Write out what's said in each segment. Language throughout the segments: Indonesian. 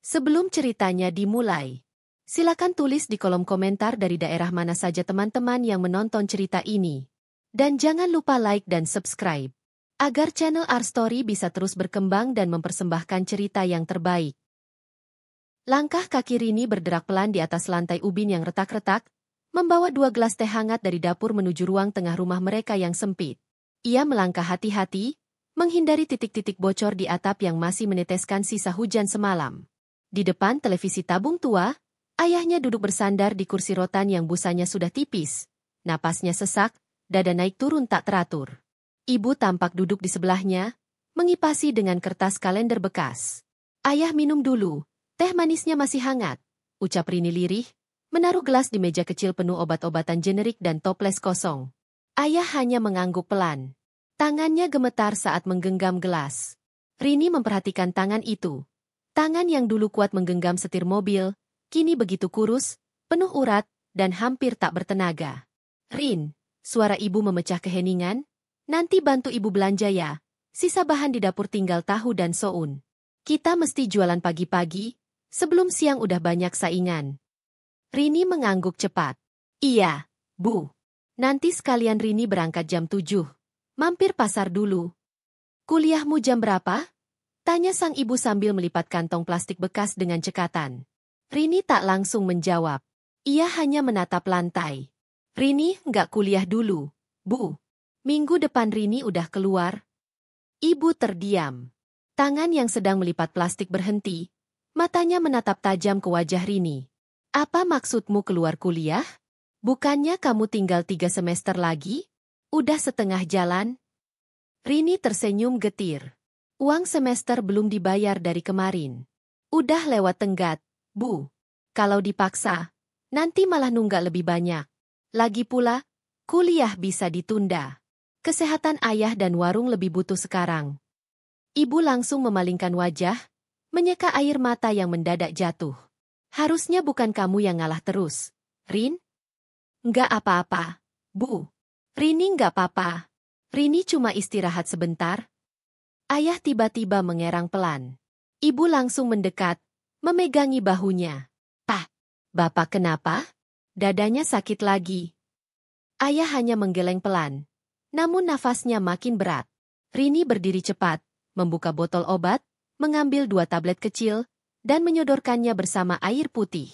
Sebelum ceritanya dimulai, silakan tulis di kolom komentar dari daerah mana saja teman-teman yang menonton cerita ini. Dan jangan lupa like dan subscribe, agar channel Our Story bisa terus berkembang dan mempersembahkan cerita yang terbaik. Langkah kaki Rini bergerak pelan di atas lantai ubin yang retak-retak, membawa 2 gelas teh hangat dari dapur menuju ruang tengah rumah mereka yang sempit. Ia melangkah hati-hati, menghindari titik-titik bocor di atap yang masih meneteskan sisa hujan semalam. Di depan televisi tabung tua, ayahnya duduk bersandar di kursi rotan yang busanya sudah tipis. Napasnya sesak, dada naik turun tak teratur. Ibu tampak duduk di sebelahnya, mengipasi dengan kertas kalender bekas. "Ayah minum dulu, teh manisnya masih hangat," ucap Rini lirih, menaruh gelas di meja kecil penuh obat-obatan generik dan toples kosong. Ayah hanya mengangguk pelan. Tangannya gemetar saat menggenggam gelas. Rini memperhatikan tangan itu. Tangan yang dulu kuat menggenggam setir mobil, kini begitu kurus, penuh urat, dan hampir tak bertenaga. "Rin," suara ibu memecah keheningan, "nanti bantu ibu belanja ya. Sisa bahan di dapur tinggal tahu dan soun. Kita mesti jualan pagi-pagi, sebelum siang udah banyak saingan." Rini mengangguk cepat. "Iya, Bu. Nanti sekalian Rini berangkat jam 7. Mampir pasar dulu." "Kuliahmu jam berapa?" tanya sang ibu sambil melipat kantong plastik bekas dengan cekatan. Rini tak langsung menjawab. Ia hanya menatap lantai. "Rini nggak kuliah dulu, Bu. Minggu depan Rini udah keluar." Ibu terdiam. Tangan yang sedang melipat plastik berhenti. Matanya menatap tajam ke wajah Rini. "Apa maksudmu keluar kuliah? Bukannya kamu tinggal 3 semester lagi? Udah setengah jalan?" Rini tersenyum getir. "Uang semester belum dibayar dari kemarin. Udah lewat tenggat, Bu. Kalau dipaksa, nanti malah nunggak lebih banyak. Lagi pula, kuliah bisa ditunda. Kesehatan ayah dan warung lebih butuh sekarang." Ibu langsung memalingkan wajah, menyeka air mata yang mendadak jatuh. "Harusnya bukan kamu yang ngalah terus, Rin." "Nggak apa-apa, Bu. Rini nggak apa-apa. Rini cuma istirahat sebentar." Ayah tiba-tiba mengerang pelan. Ibu langsung mendekat, memegangi bahunya. "Pak, Bapak kenapa? Dadanya sakit lagi?" Ayah hanya menggeleng pelan, namun nafasnya makin berat. Rini berdiri cepat, membuka botol obat, mengambil 2 tablet kecil, dan menyodorkannya bersama air putih.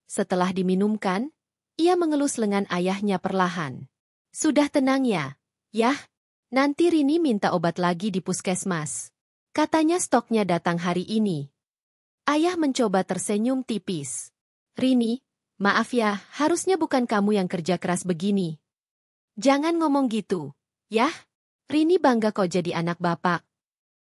Setelah diminumkan, ia mengelus lengan ayahnya perlahan. "Sudah tenang ya, Yah? Nanti Rini minta obat lagi di puskesmas. Katanya stoknya datang hari ini." Ayah mencoba tersenyum tipis. "Rini, maaf ya, harusnya bukan kamu yang kerja keras begini." "Jangan ngomong gitu, Yah. Rini bangga kok jadi anak Bapak."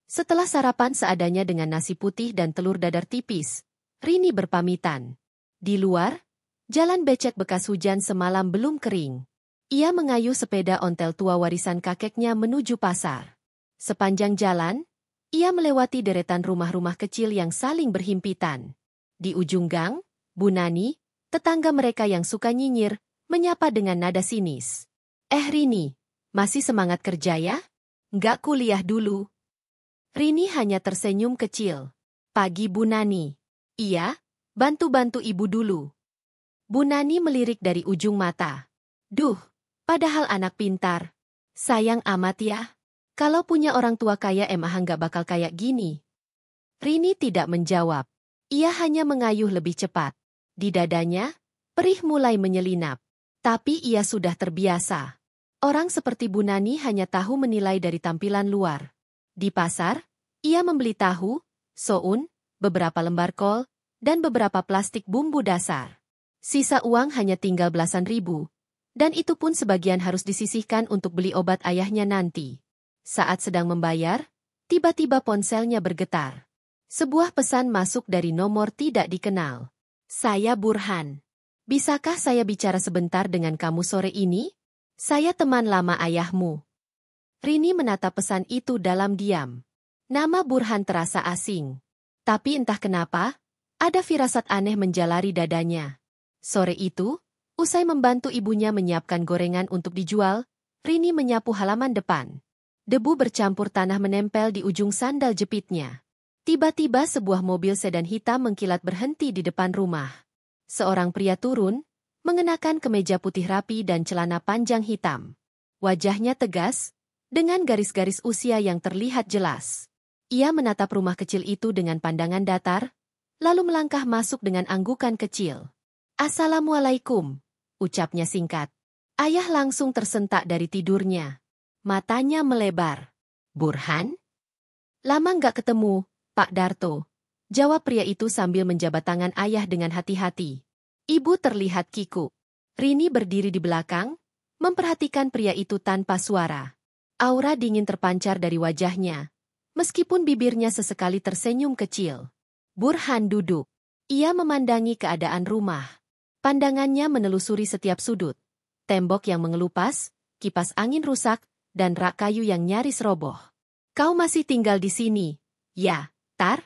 Setelah sarapan seadanya dengan nasi putih dan telur dadar tipis, Rini berpamitan. Di luar, jalan becek bekas hujan semalam belum kering. Ia mengayuh sepeda ontel tua warisan kakeknya menuju pasar. Sepanjang jalan, ia melewati deretan rumah-rumah kecil yang saling berhimpitan. Di ujung gang, Bu Nani, tetangga mereka yang suka nyinyir, menyapa dengan nada sinis. Rini, masih semangat kerja ya? Nggak kuliah dulu?" Rini hanya tersenyum kecil. "Pagi Bu Nani." "Iya, bantu-bantu ibu dulu." Bu Nani melirik dari ujung mata. "Duh, padahal anak pintar. Sayang amat ya. Kalau punya orang tua kaya emang nggak bakal kayak gini." Rini tidak menjawab. Ia hanya mengayuh lebih cepat. Di dadanya, perih mulai menyelinap. Tapi ia sudah terbiasa. Orang seperti Bu Nani hanya tahu menilai dari tampilan luar. Di pasar, ia membeli tahu, soun, beberapa lembar kol, dan beberapa plastik bumbu dasar. Sisa uang hanya tinggal belasan ribu. Dan itu pun sebagian harus disisihkan untuk beli obat ayahnya nanti. Saat sedang membayar, tiba-tiba ponselnya bergetar. Sebuah pesan masuk dari nomor tidak dikenal. "Saya Burhan. Bisakah saya bicara sebentar dengan kamu sore ini? Saya teman lama ayahmu." Rini menatap pesan itu dalam diam. Nama Burhan terasa asing. Tapi entah kenapa, ada firasat aneh menjalari dadanya. Sore itu, usai membantu ibunya menyiapkan gorengan untuk dijual, Rini menyapu halaman depan. Debu bercampur tanah menempel di ujung sandal jepitnya. Tiba-tiba sebuah mobil sedan hitam mengkilat berhenti di depan rumah. Seorang pria turun, mengenakan kemeja putih rapi dan celana panjang hitam. Wajahnya tegas, dengan garis-garis usia yang terlihat jelas. Ia menatap rumah kecil itu dengan pandangan datar, lalu melangkah masuk dengan anggukan kecil. "Assalamualaikum," ucapnya singkat. Ayah langsung tersentak dari tidurnya. Matanya melebar. "Burhan? Lama nggak ketemu, Pak Darto," jawab pria itu sambil menjabat tangan ayah dengan hati-hati. Ibu terlihat kikuk. Rini berdiri di belakang, memperhatikan pria itu tanpa suara. Aura dingin terpancar dari wajahnya, meskipun bibirnya sesekali tersenyum kecil. Burhan duduk. Ia memandangi keadaan rumah. Pandangannya menelusuri setiap sudut. Tembok yang mengelupas, kipas angin rusak, dan rak kayu yang nyaris roboh. "Kau masih tinggal di sini, ya, Tar?"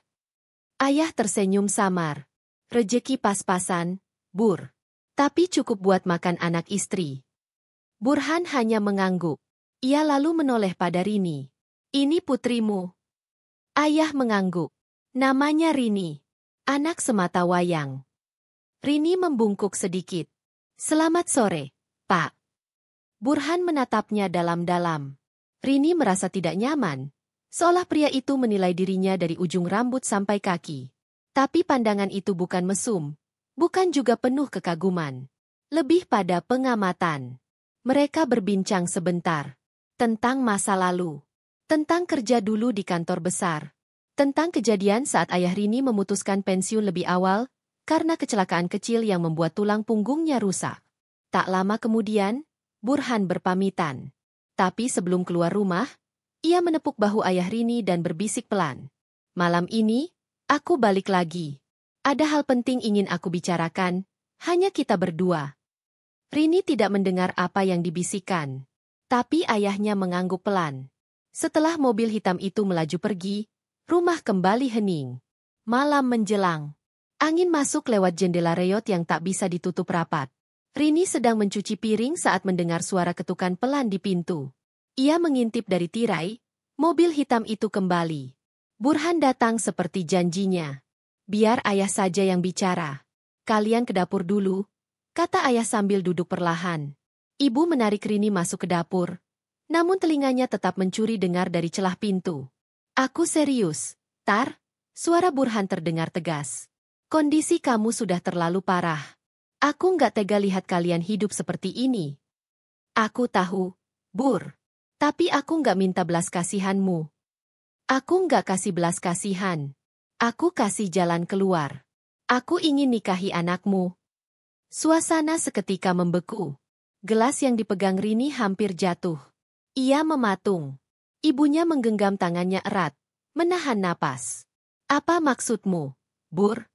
Ayah tersenyum samar. "Rejeki pas-pasan, Bur. Tapi cukup buat makan anak istri." Burhan hanya mengangguk. Ia lalu menoleh pada Rini. "Ini putrimu." Ayah mengangguk. "Namanya Rini. Anak semata wayang." Rini membungkuk sedikit. "Selamat sore, Pak." Burhan menatapnya dalam-dalam. Rini merasa tidak nyaman, seolah pria itu menilai dirinya dari ujung rambut sampai kaki. Tapi pandangan itu bukan mesum, bukan juga penuh kekaguman. Lebih pada pengamatan. Mereka berbincang sebentar. Tentang masa lalu. Tentang kerja dulu di kantor besar. Tentang kejadian saat ayah Rini memutuskan pensiun lebih awal, karena kecelakaan kecil yang membuat tulang punggungnya rusak. Tak lama kemudian, Burhan berpamitan. Tapi sebelum keluar rumah, ia menepuk bahu ayah Rini dan berbisik pelan. "Malam ini, aku balik lagi. Ada hal penting ingin aku bicarakan, hanya kita berdua." Rini tidak mendengar apa yang dibisikkan. Tapi ayahnya mengangguk pelan. Setelah mobil hitam itu melaju pergi, rumah kembali hening. Malam menjelang. Angin masuk lewat jendela reot yang tak bisa ditutup rapat. Rini sedang mencuci piring saat mendengar suara ketukan pelan di pintu. Ia mengintip dari tirai, mobil hitam itu kembali. Burhan datang seperti janjinya. "Biar ayah saja yang bicara. Kalian ke dapur dulu," kata ayah sambil duduk perlahan. Ibu menarik Rini masuk ke dapur, namun telinganya tetap mencuri dengar dari celah pintu. "Aku serius, Tar," suara Burhan terdengar tegas. "Kondisi kamu sudah terlalu parah. Aku nggak tega lihat kalian hidup seperti ini." "Aku tahu, Bur. Tapi aku nggak minta belas kasihanmu. Aku nggak kasih belas kasihan. Aku kasih jalan keluar. Aku ingin nikahi anakmu." Suasana seketika membeku. Gelas yang dipegang Rini hampir jatuh. Ia mematung. Ibunya menggenggam tangannya erat, menahan napas. "Apa maksudmu, Bur?"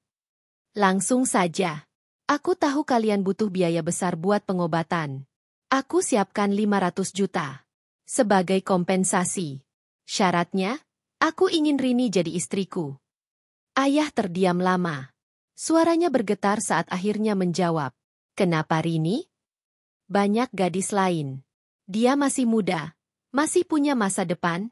"Langsung saja. Aku tahu kalian butuh biaya besar buat pengobatan. Aku siapkan 500 juta. Sebagai kompensasi. Syaratnya, aku ingin Rini jadi istriku." Ayah terdiam lama. Suaranya bergetar saat akhirnya menjawab. "Kenapa Rini? Banyak gadis lain. Dia masih muda, masih punya masa depan.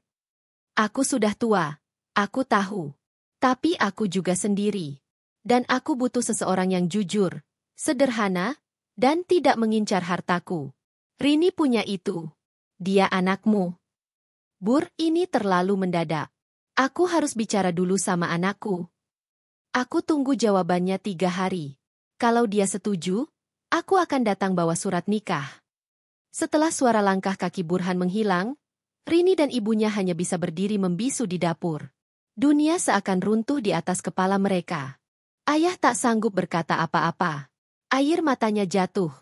Aku sudah tua, aku tahu. Tapi aku juga sendiri. Dan aku butuh seseorang yang jujur, sederhana, dan tidak mengincar hartaku. Rini punya itu. Dia anakmu." "Bur, ini terlalu mendadak. Aku harus bicara dulu sama anakku. Aku tunggu jawabannya 3 hari. Kalau dia setuju, aku akan datang bawa surat nikah." Setelah suara langkah kaki Burhan menghilang, Rini dan ibunya hanya bisa berdiri membisu di dapur. Dunia seakan runtuh di atas kepala mereka. Ayah tak sanggup berkata apa-apa. Air matanya jatuh,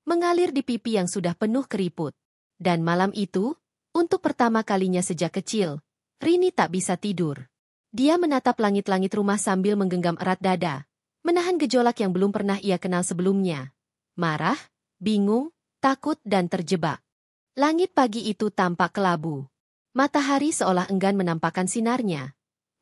mengalir di pipi yang sudah penuh keriput. Dan malam itu, untuk pertama kalinya sejak kecil, Rini tak bisa tidur. Dia menatap langit-langit rumah sambil menggenggam erat dada, menahan gejolak yang belum pernah ia kenal sebelumnya. Marah, bingung, takut dan terjebak. Langit pagi itu tampak kelabu. Matahari seolah enggan menampakkan sinarnya.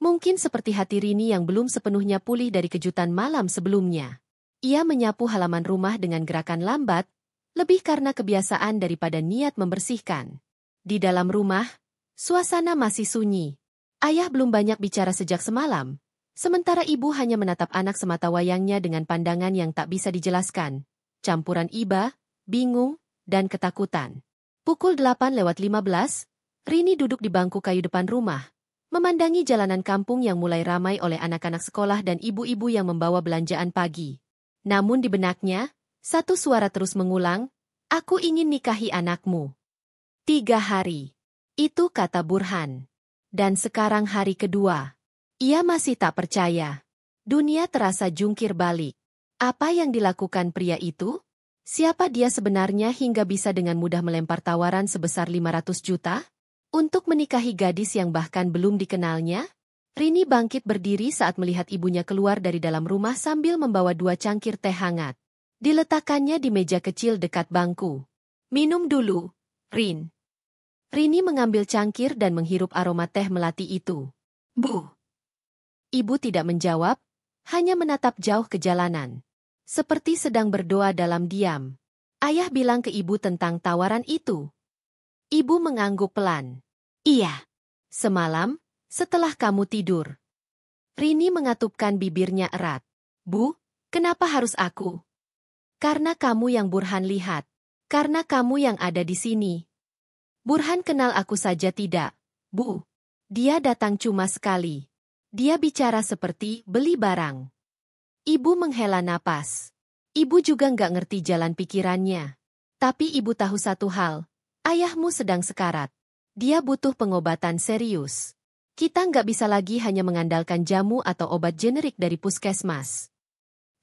Mungkin seperti hati Rini yang belum sepenuhnya pulih dari kejutan malam sebelumnya. Ia menyapu halaman rumah dengan gerakan lambat, lebih karena kebiasaan daripada niat membersihkan. Di dalam rumah, suasana masih sunyi. Ayah belum banyak bicara sejak semalam, sementara ibu hanya menatap anak semata wayangnya dengan pandangan yang tak bisa dijelaskan, campuran iba, bingung, dan ketakutan. Pukul 8:15, Rini duduk di bangku kayu depan rumah, memandangi jalanan kampung yang mulai ramai oleh anak-anak sekolah dan ibu-ibu yang membawa belanjaan pagi. Namun di benaknya, satu suara terus mengulang, "Aku ingin nikahi anakmu." 3 hari. Itu kata Burhan. Dan sekarang hari kedua. Ia masih tak percaya. Dunia terasa jungkir balik. Apa yang dilakukan pria itu? Siapa dia sebenarnya hingga bisa dengan mudah melempar tawaran sebesar 500 juta? Untuk menikahi gadis yang bahkan belum dikenalnya? Rini bangkit berdiri saat melihat ibunya keluar dari dalam rumah sambil membawa 2 cangkir teh hangat. Diletakkannya di meja kecil dekat bangku. "Minum dulu, Rin." Rini mengambil cangkir dan menghirup aroma teh melati itu. "Bu." Ibu tidak menjawab, hanya menatap jauh ke jalanan. Seperti sedang berdoa dalam diam. Ayah bilang ke ibu tentang tawaran itu. Ibu mengangguk pelan. "Iya. Semalam, setelah kamu tidur." Rini mengatupkan bibirnya erat. "Bu, kenapa harus aku?" "Karena kamu yang Burhan lihat. Karena kamu yang ada di sini." "Burhan kenal aku saja tidak, Bu. Dia datang cuma sekali. Dia bicara seperti beli barang." Ibu menghela napas. Ibu juga nggak ngerti jalan pikirannya. Tapi ibu tahu satu hal, ayahmu sedang sekarat. Dia butuh pengobatan serius. Kita nggak bisa lagi hanya mengandalkan jamu atau obat generik dari puskesmas.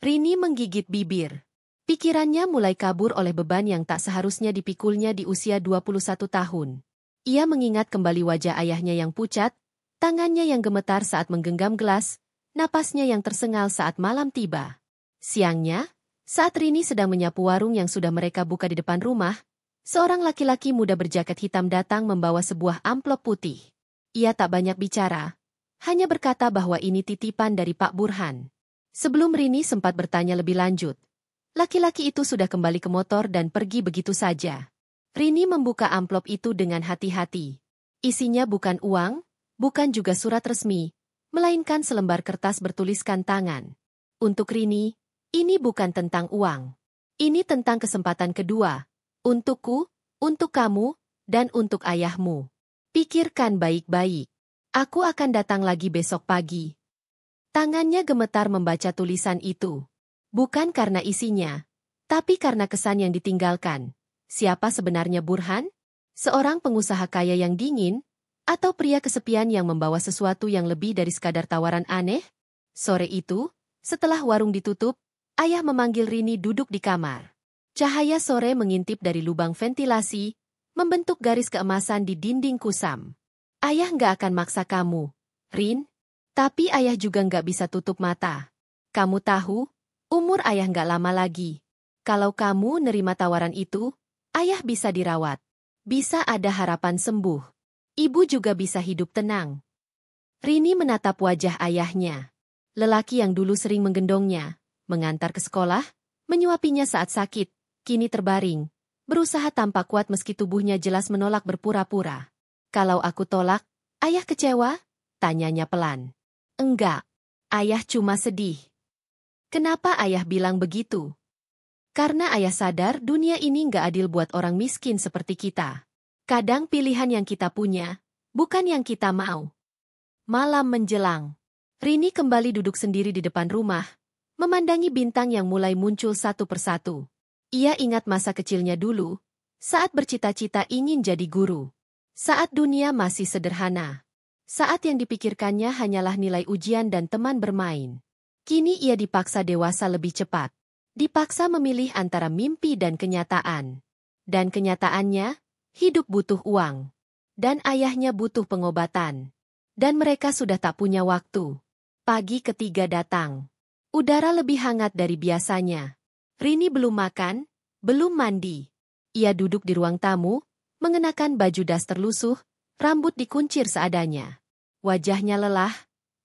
Rini menggigit bibir. Pikirannya mulai kabur oleh beban yang tak seharusnya dipikulnya di usia 21 tahun. Ia mengingat kembali wajah ayahnya yang pucat, tangannya yang gemetar saat menggenggam gelas, napasnya yang tersengal saat malam tiba. Siangnya, saat Rini sedang menyapu warung yang sudah mereka buka di depan rumah, seorang laki-laki muda berjaket hitam datang membawa sebuah amplop putih. Ia tak banyak bicara, hanya berkata bahwa ini titipan dari Pak Burhan. Sebelum Rini sempat bertanya lebih lanjut, laki-laki itu sudah kembali ke motor dan pergi begitu saja. Rini membuka amplop itu dengan hati-hati. Isinya bukan uang, bukan juga surat resmi, melainkan selembar kertas bertuliskan tangan. Untuk Rini, ini bukan tentang uang. Ini tentang kesempatan kedua. Untukku, untuk kamu, dan untuk ayahmu. Pikirkan baik-baik. Aku akan datang lagi besok pagi. Tangannya gemetar membaca tulisan itu. Bukan karena isinya, tapi karena kesan yang ditinggalkan. Siapa sebenarnya Burhan? Seorang pengusaha kaya yang dingin, atau pria kesepian yang membawa sesuatu yang lebih dari sekadar tawaran aneh? Sore itu, setelah warung ditutup, ayah memanggil Rini duduk di kamar. Cahaya sore mengintip dari lubang ventilasi, membentuk garis keemasan di dinding kusam. "Ayah nggak akan maksa kamu, Rin. Tapi ayah juga nggak bisa tutup mata. Kamu tahu, umur ayah nggak lama lagi. Kalau kamu nerima tawaran itu, ayah bisa dirawat. Bisa ada harapan sembuh. Ibu juga bisa hidup tenang." Rini menatap wajah ayahnya. Lelaki yang dulu sering menggendongnya, mengantar ke sekolah, menyuapinya saat sakit, kini terbaring, berusaha tampak kuat meski tubuhnya jelas menolak berpura-pura. "Kalau aku tolak, ayah kecewa?" tanyanya pelan. "Enggak, ayah cuma sedih." Kenapa ayah bilang begitu? Karena ayah sadar dunia ini nggak adil buat orang miskin seperti kita. Kadang pilihan yang kita punya, bukan yang kita mau. Malam menjelang. Rini kembali duduk sendiri di depan rumah, memandangi bintang yang mulai muncul satu persatu. Ia ingat masa kecilnya dulu, saat bercita-cita ingin jadi guru. Saat dunia masih sederhana. Saat yang dipikirkannya hanyalah nilai ujian dan teman bermain. Kini ia dipaksa dewasa lebih cepat. Dipaksa memilih antara mimpi dan kenyataan. Dan kenyataannya, hidup butuh uang. Dan ayahnya butuh pengobatan. Dan mereka sudah tak punya waktu. Pagi ketiga datang. Udara lebih hangat dari biasanya. Rini belum makan, belum mandi. Ia duduk di ruang tamu, mengenakan baju daster lusuh, rambut dikuncir seadanya. Wajahnya lelah,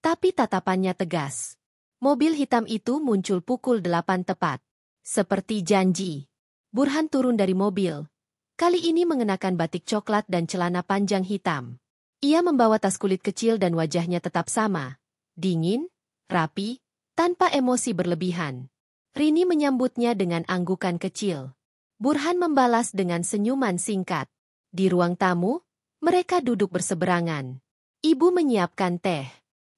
tapi tatapannya tegas. Mobil hitam itu muncul pukul 8 tepat. Seperti janji. Burhan turun dari mobil. Kali ini mengenakan batik coklat dan celana panjang hitam. Ia membawa tas kulit kecil dan wajahnya tetap sama. Dingin, rapi, tanpa emosi berlebihan. Rini menyambutnya dengan anggukan kecil. Burhan membalas dengan senyuman singkat. Di ruang tamu, mereka duduk berseberangan. Ibu menyiapkan teh.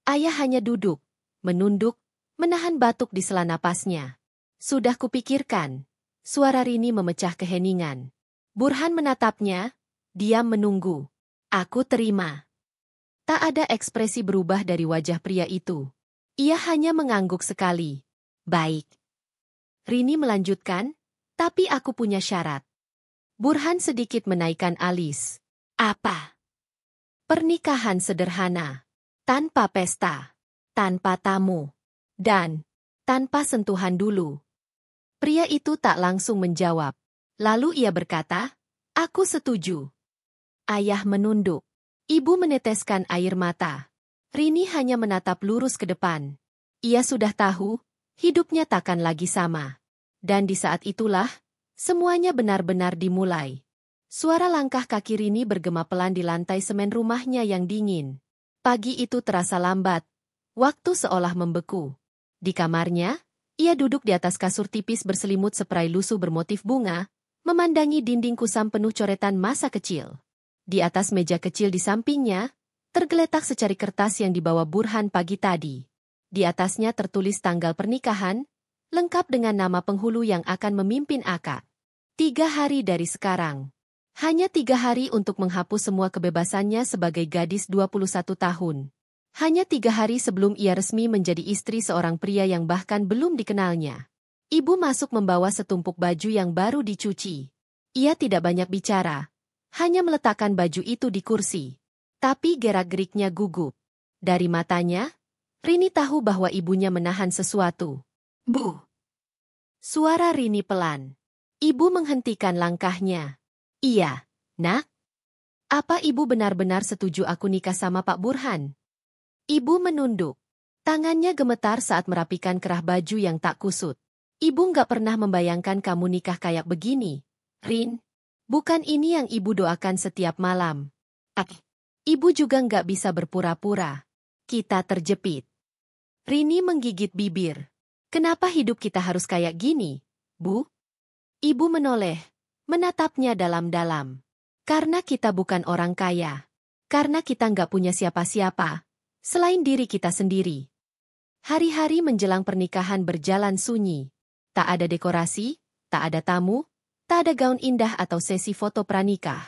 Ayah hanya duduk, menunduk, menahan batuk di sela napasnya. Sudah kupikirkan. Suara Rini memecah keheningan. Burhan menatapnya, diam menunggu. Aku terima. Tak ada ekspresi berubah dari wajah pria itu. Ia hanya mengangguk sekali. Baik. Rini melanjutkan, tapi aku punya syarat. Burhan sedikit menaikkan alis. Apa? Pernikahan sederhana. Tanpa pesta. Tanpa tamu. Dan tanpa sentuhan dulu. Pria itu tak langsung menjawab. Lalu ia berkata, aku setuju. Ayah menunduk. Ibu meneteskan air mata. Rini hanya menatap lurus ke depan. Ia sudah tahu, hidupnya takkan lagi sama. Dan di saat itulah, semuanya benar-benar dimulai. Suara langkah kaki Rini bergema pelan di lantai semen rumahnya yang dingin. Pagi itu terasa lambat. Waktu seolah membeku. Di kamarnya, ia duduk di atas kasur tipis berselimut spray lusuh bermotif bunga, memandangi dinding kusam penuh coretan masa kecil. Di atas meja kecil di sampingnya, tergeletak secari kertas yang dibawa Burhan pagi tadi. Di atasnya tertulis tanggal pernikahan, lengkap dengan nama penghulu yang akan memimpin akad. 3 hari dari sekarang. Hanya 3 hari untuk menghapus semua kebebasannya sebagai gadis 21 tahun. Hanya 3 hari sebelum ia resmi menjadi istri seorang pria yang bahkan belum dikenalnya. Ibu masuk membawa setumpuk baju yang baru dicuci. Ia tidak banyak bicara, hanya meletakkan baju itu di kursi. Tapi gerak-geriknya gugup. Dari matanya, Rini tahu bahwa ibunya menahan sesuatu. Bu! Suara Rini pelan. Ibu menghentikan langkahnya. Iya, nak? Apa ibu benar-benar setuju aku nikah sama Pak Burhan? Ibu menunduk. Tangannya gemetar saat merapikan kerah baju yang tak kusut. Ibu nggak pernah membayangkan kamu nikah kayak begini, Rin. Bukan ini yang ibu doakan setiap malam. Ibu juga nggak bisa berpura-pura. Kita terjepit. Rini menggigit bibir. Kenapa hidup kita harus kayak gini, Bu? Ibu menoleh, menatapnya dalam-dalam. Karena kita bukan orang kaya. Karena kita nggak punya siapa-siapa, selain diri kita sendiri. Hari-hari menjelang pernikahan berjalan sunyi. Tak ada dekorasi, tak ada tamu, tak ada gaun indah atau sesi foto pranikah.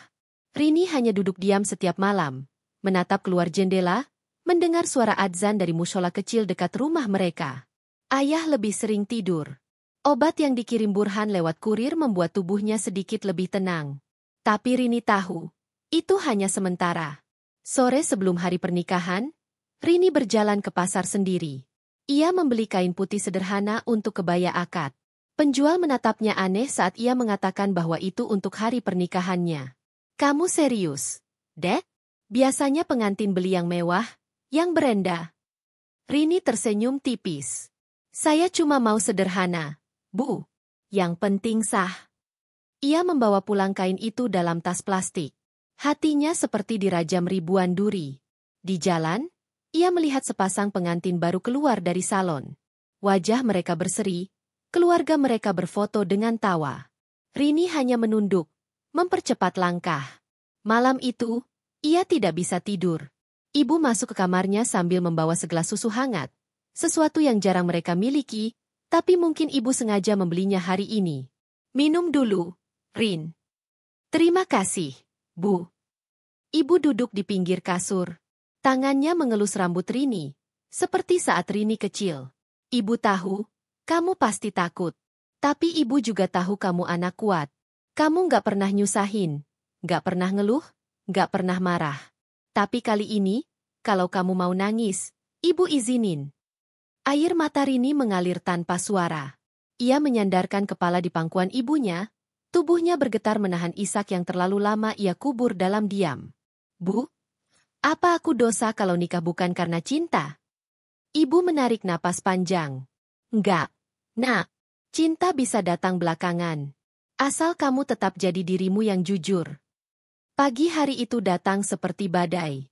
Rini hanya duduk diam setiap malam, menatap keluar jendela, mendengar suara adzan dari mushola kecil dekat rumah mereka. Ayah lebih sering tidur. Obat yang dikirim Burhan lewat kurir membuat tubuhnya sedikit lebih tenang. Tapi Rini tahu, itu hanya sementara. Sore sebelum hari pernikahan, Rini berjalan ke pasar sendiri. Ia membeli kain putih sederhana untuk kebaya akad. Penjual menatapnya aneh saat ia mengatakan bahwa itu untuk hari pernikahannya. Kamu serius, Dek? Biasanya pengantin beli yang mewah, yang berenda. Rini tersenyum tipis. Saya cuma mau sederhana, Bu. Yang penting sah. Ia membawa pulang kain itu dalam tas plastik. Hatinya seperti dirajam ribuan duri. Di jalan, ia melihat sepasang pengantin baru keluar dari salon. Wajah mereka berseri, keluarga mereka berfoto dengan tawa. Rini hanya menunduk, mempercepat langkah. Malam itu, ia tidak bisa tidur. Ibu masuk ke kamarnya sambil membawa segelas susu hangat. Sesuatu yang jarang mereka miliki, tapi mungkin ibu sengaja membelinya hari ini. Minum dulu, Rin. Terima kasih, Bu. Ibu duduk di pinggir kasur. Tangannya mengelus rambut Rini, seperti saat Rini kecil. Ibu tahu, kamu pasti takut. Tapi ibu juga tahu kamu anak kuat. Kamu nggak pernah nyusahin, nggak pernah ngeluh, nggak pernah marah. Tapi kali ini, kalau kamu mau nangis, ibu izinin. Air mata Rini mengalir tanpa suara. Ia menyandarkan kepala di pangkuan ibunya, tubuhnya bergetar menahan isak yang terlalu lama ia kubur dalam diam. Bu? Apa aku dosa kalau nikah bukan karena cinta? Ibu menarik napas panjang. Enggak, nak. Cinta bisa datang belakangan. Asal kamu tetap jadi dirimu yang jujur. Pagi hari itu datang seperti badai.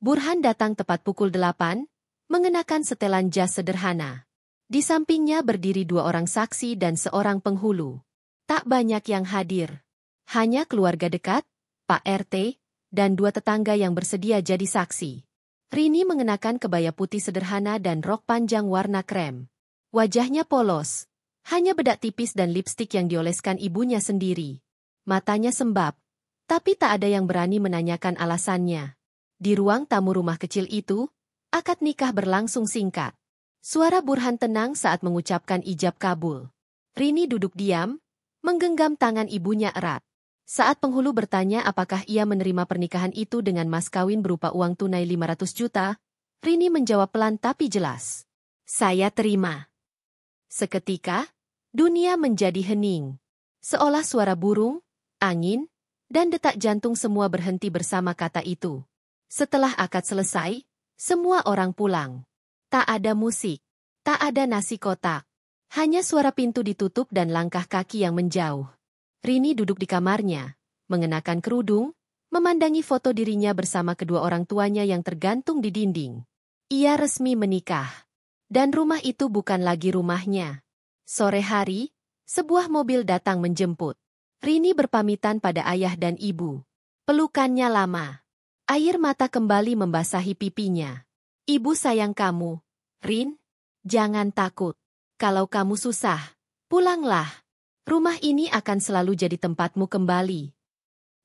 Burhan datang tepat pukul 8, mengenakan setelan jas sederhana. Di sampingnya berdiri 2 orang saksi dan seorang penghulu. Tak banyak yang hadir. Hanya keluarga dekat, Pak RT, dan 2 tetangga yang bersedia jadi saksi. Rini mengenakan kebaya putih sederhana dan rok panjang warna krem. Wajahnya polos. Hanya bedak tipis dan lipstik yang dioleskan ibunya sendiri. Matanya sembab. Tapi tak ada yang berani menanyakan alasannya. Di ruang tamu rumah kecil itu, akad nikah berlangsung singkat. Suara Burhan tenang saat mengucapkan ijab kabul. Rini duduk diam, menggenggam tangan ibunya erat. Saat penghulu bertanya apakah ia menerima pernikahan itu dengan mas kawin berupa uang tunai 500 juta, Rini menjawab pelan tapi jelas. Saya terima. Seketika, dunia menjadi hening. Seolah suara burung, angin, dan detak jantung semua berhenti bersama kata itu. Setelah akad selesai, semua orang pulang. Tak ada musik, tak ada nasi kotak. Hanya suara pintu ditutup dan langkah kaki yang menjauh. Rini duduk di kamarnya, mengenakan kerudung, memandangi foto dirinya bersama kedua orang tuanya yang tergantung di dinding. Ia resmi menikah. Dan rumah itu bukan lagi rumahnya. Sore hari, sebuah mobil datang menjemput. Rini berpamitan pada ayah dan ibu. Pelukannya lama. Air mata kembali membasahi pipinya. Ibu sayang kamu, Rin. Jangan takut. Kalau kamu susah, pulanglah. Rumah ini akan selalu jadi tempatmu kembali.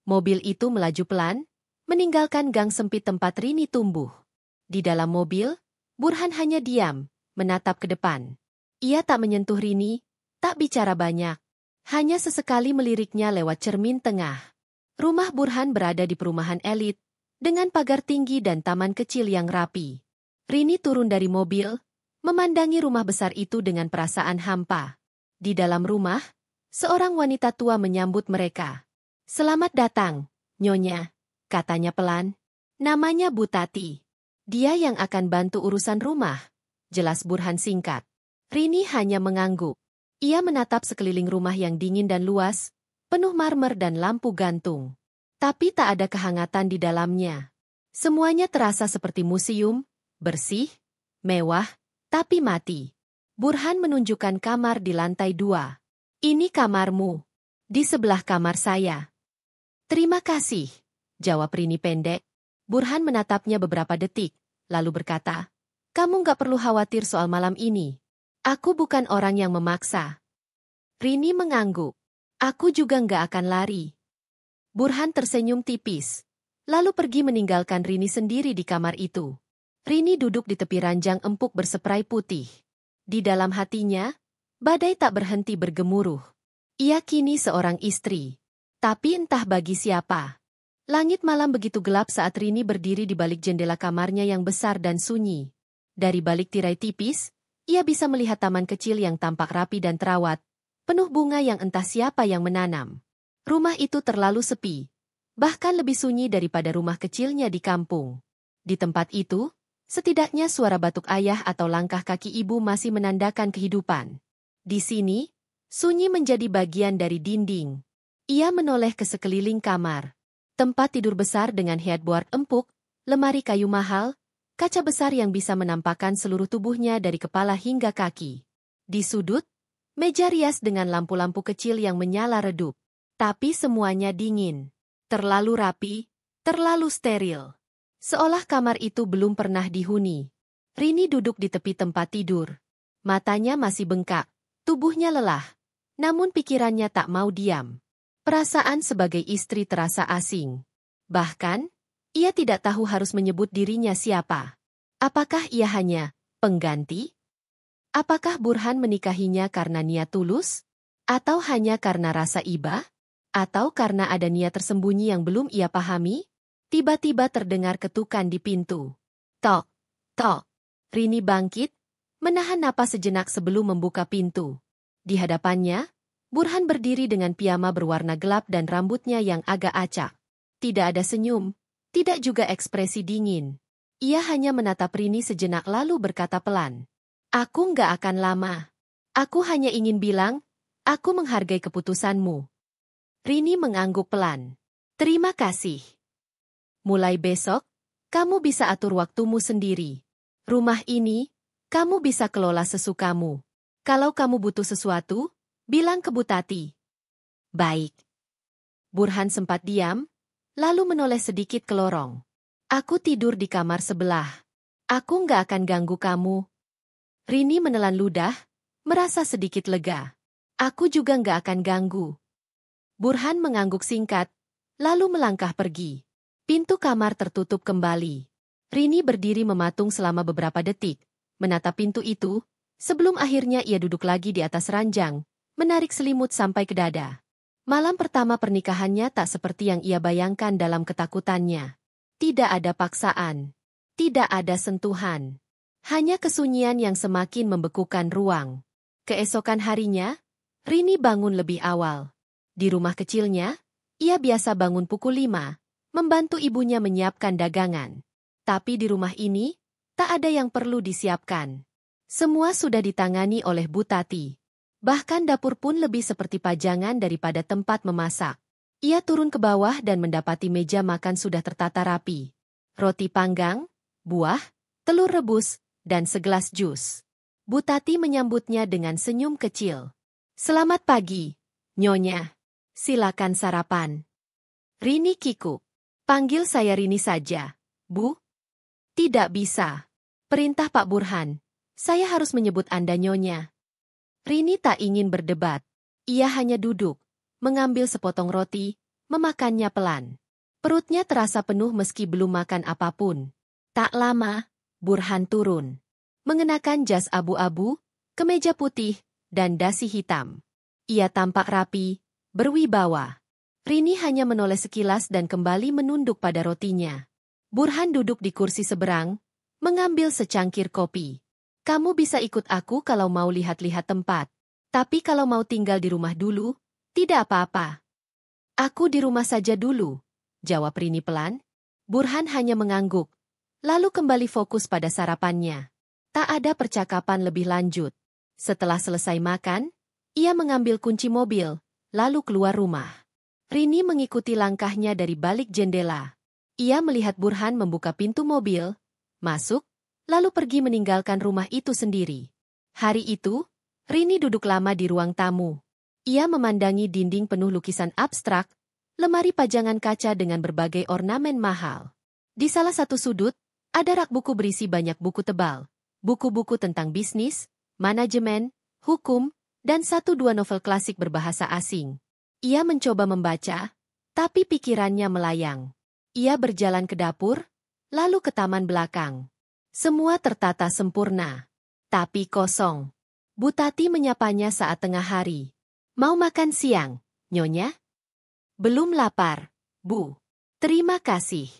Mobil itu melaju pelan, meninggalkan gang sempit tempat Rini tumbuh. Di dalam mobil, Burhan hanya diam, menatap ke depan. Ia tak menyentuh Rini, tak bicara banyak. Hanya sesekali meliriknya lewat cermin tengah. Rumah Burhan berada di perumahan elit, dengan pagar tinggi dan taman kecil yang rapi. Rini turun dari mobil, memandangi rumah besar itu dengan perasaan hampa. Di dalam rumah, seorang wanita tua menyambut mereka. Selamat datang, Nyonya, katanya pelan. Namanya Bu Tati. Dia yang akan bantu urusan rumah, jelas Burhan singkat. Rini hanya mengangguk. Ia menatap sekeliling rumah yang dingin dan luas, penuh marmer dan lampu gantung. Tapi tak ada kehangatan di dalamnya. Semuanya terasa seperti museum, bersih, mewah, tapi mati. Burhan menunjukkan kamar di lantai 2. Ini kamarmu. Di sebelah kamar saya. Terima kasih, jawab Rini pendek. Burhan menatapnya beberapa detik, lalu berkata, kamu gak perlu khawatir soal malam ini. Aku bukan orang yang memaksa. Rini mengangguk. Aku juga gak akan lari. Burhan tersenyum tipis, lalu pergi meninggalkan Rini sendiri di kamar itu. Rini duduk di tepi ranjang empuk berseprai putih. Di dalam hatinya, badai tak berhenti bergemuruh. Ia kini seorang istri. Tapi entah bagi siapa. Langit malam begitu gelap saat Rini berdiri di balik jendela kamarnya yang besar dan sunyi. Dari balik tirai tipis, ia bisa melihat taman kecil yang tampak rapi dan terawat, penuh bunga yang entah siapa yang menanam. Rumah itu terlalu sepi, bahkan lebih sunyi daripada rumah kecilnya di kampung. Di tempat itu, setidaknya suara batuk ayah atau langkah kaki ibu masih menandakan kehidupan. Di sini, sunyi menjadi bagian dari dinding. Ia menoleh ke sekeliling kamar. Tempat tidur besar dengan headboard empuk, lemari kayu mahal, kaca besar yang bisa menampakkan seluruh tubuhnya dari kepala hingga kaki. Di sudut, meja rias dengan lampu-lampu kecil yang menyala redup. Tapi semuanya dingin. Terlalu rapi, terlalu steril. Seolah kamar itu belum pernah dihuni. Rini duduk di tepi tempat tidur. Matanya masih bengkak, tubuhnya lelah. Namun pikirannya tak mau diam. Perasaan sebagai istri terasa asing. Bahkan, ia tidak tahu harus menyebut dirinya siapa. Apakah ia hanya pengganti? Apakah Burhan menikahinya karena niat tulus? Atau hanya karena rasa iba? Atau karena ada niat tersembunyi yang belum ia pahami? Tiba-tiba terdengar ketukan di pintu. Tok, tok. Rini bangkit, menahan napas sejenak sebelum membuka pintu. Di hadapannya, Burhan berdiri dengan piyama berwarna gelap dan rambutnya yang agak acak. Tidak ada senyum, tidak juga ekspresi dingin. Ia hanya menatap Rini sejenak lalu berkata pelan. Aku nggak akan lama. Aku hanya ingin bilang, aku menghargai keputusanmu. Rini mengangguk pelan. Terima kasih. Mulai besok, Kamu bisa atur waktumu sendiri. Rumah ini, kamu bisa kelola sesukamu. Kalau kamu butuh sesuatu, bilang ke Bu Tati. Baik. Burhan sempat diam, lalu menoleh sedikit ke lorong. Aku tidur di kamar sebelah. Aku nggak akan ganggu kamu. Rini menelan ludah, merasa sedikit lega. Aku juga nggak akan ganggu. Burhan mengangguk singkat, lalu melangkah pergi. Pintu kamar tertutup kembali. Rini berdiri mematung selama beberapa detik, menatap pintu itu, sebelum akhirnya ia duduk lagi di atas ranjang, menarik selimut sampai ke dada. Malam pertama pernikahannya tak seperti yang ia bayangkan dalam ketakutannya. Tidak ada paksaan. Tidak ada sentuhan. Hanya kesunyian yang semakin membekukan ruang. Keesokan harinya, Rini bangun lebih awal. Di rumah kecilnya, ia biasa bangun pukul 5, membantu ibunya menyiapkan dagangan. Tapi di rumah ini, tak ada yang perlu disiapkan. Semua sudah ditangani oleh Bu Tati. Bahkan dapur pun lebih seperti pajangan daripada tempat memasak. Ia turun ke bawah dan mendapati meja makan sudah tertata rapi. Roti panggang, buah, telur rebus, dan segelas jus. Bu Tati menyambutnya dengan senyum kecil. Selamat pagi, Nyonya. Silakan sarapan. Rini kikuk. Panggil saya Rini saja, Bu. Tidak bisa. Perintah Pak Burhan. Saya harus menyebut Anda Nyonya. Rini tak ingin berdebat. Ia hanya duduk, mengambil sepotong roti, memakannya pelan. Perutnya terasa penuh meski belum makan apapun. Tak lama, Burhan turun. Mengenakan jas abu-abu, kemeja putih, dan dasi hitam. Ia tampak rapi, berwibawa. Rini hanya menoleh sekilas dan kembali menunduk pada rotinya. Burhan duduk di kursi seberang, mengambil secangkir kopi. Kamu bisa ikut aku kalau mau lihat-lihat tempat. Tapi kalau mau tinggal di rumah dulu, tidak apa-apa. Aku di rumah saja dulu, jawab Rini pelan. Burhan hanya mengangguk, lalu kembali fokus pada sarapannya. Tak ada percakapan lebih lanjut. Setelah selesai makan, ia mengambil kunci mobil, lalu keluar rumah. Rini mengikuti langkahnya dari balik jendela. Ia melihat Burhan membuka pintu mobil, masuk, lalu pergi meninggalkan rumah itu sendiri. Hari itu, Rini duduk lama di ruang tamu. Ia memandangi dinding penuh lukisan abstrak, lemari pajangan kaca dengan berbagai ornamen mahal. Di salah satu sudut, ada rak buku berisi banyak buku tebal, buku-buku tentang bisnis, manajemen, hukum, dan 1-2 novel klasik berbahasa asing. Ia mencoba membaca, tapi pikirannya melayang. Ia berjalan ke dapur, lalu ke taman belakang. Semua tertata sempurna, tapi kosong. Bu Tati menyapanya saat tengah hari. Mau makan siang, Nyonya? Belum lapar, Bu. Terima kasih.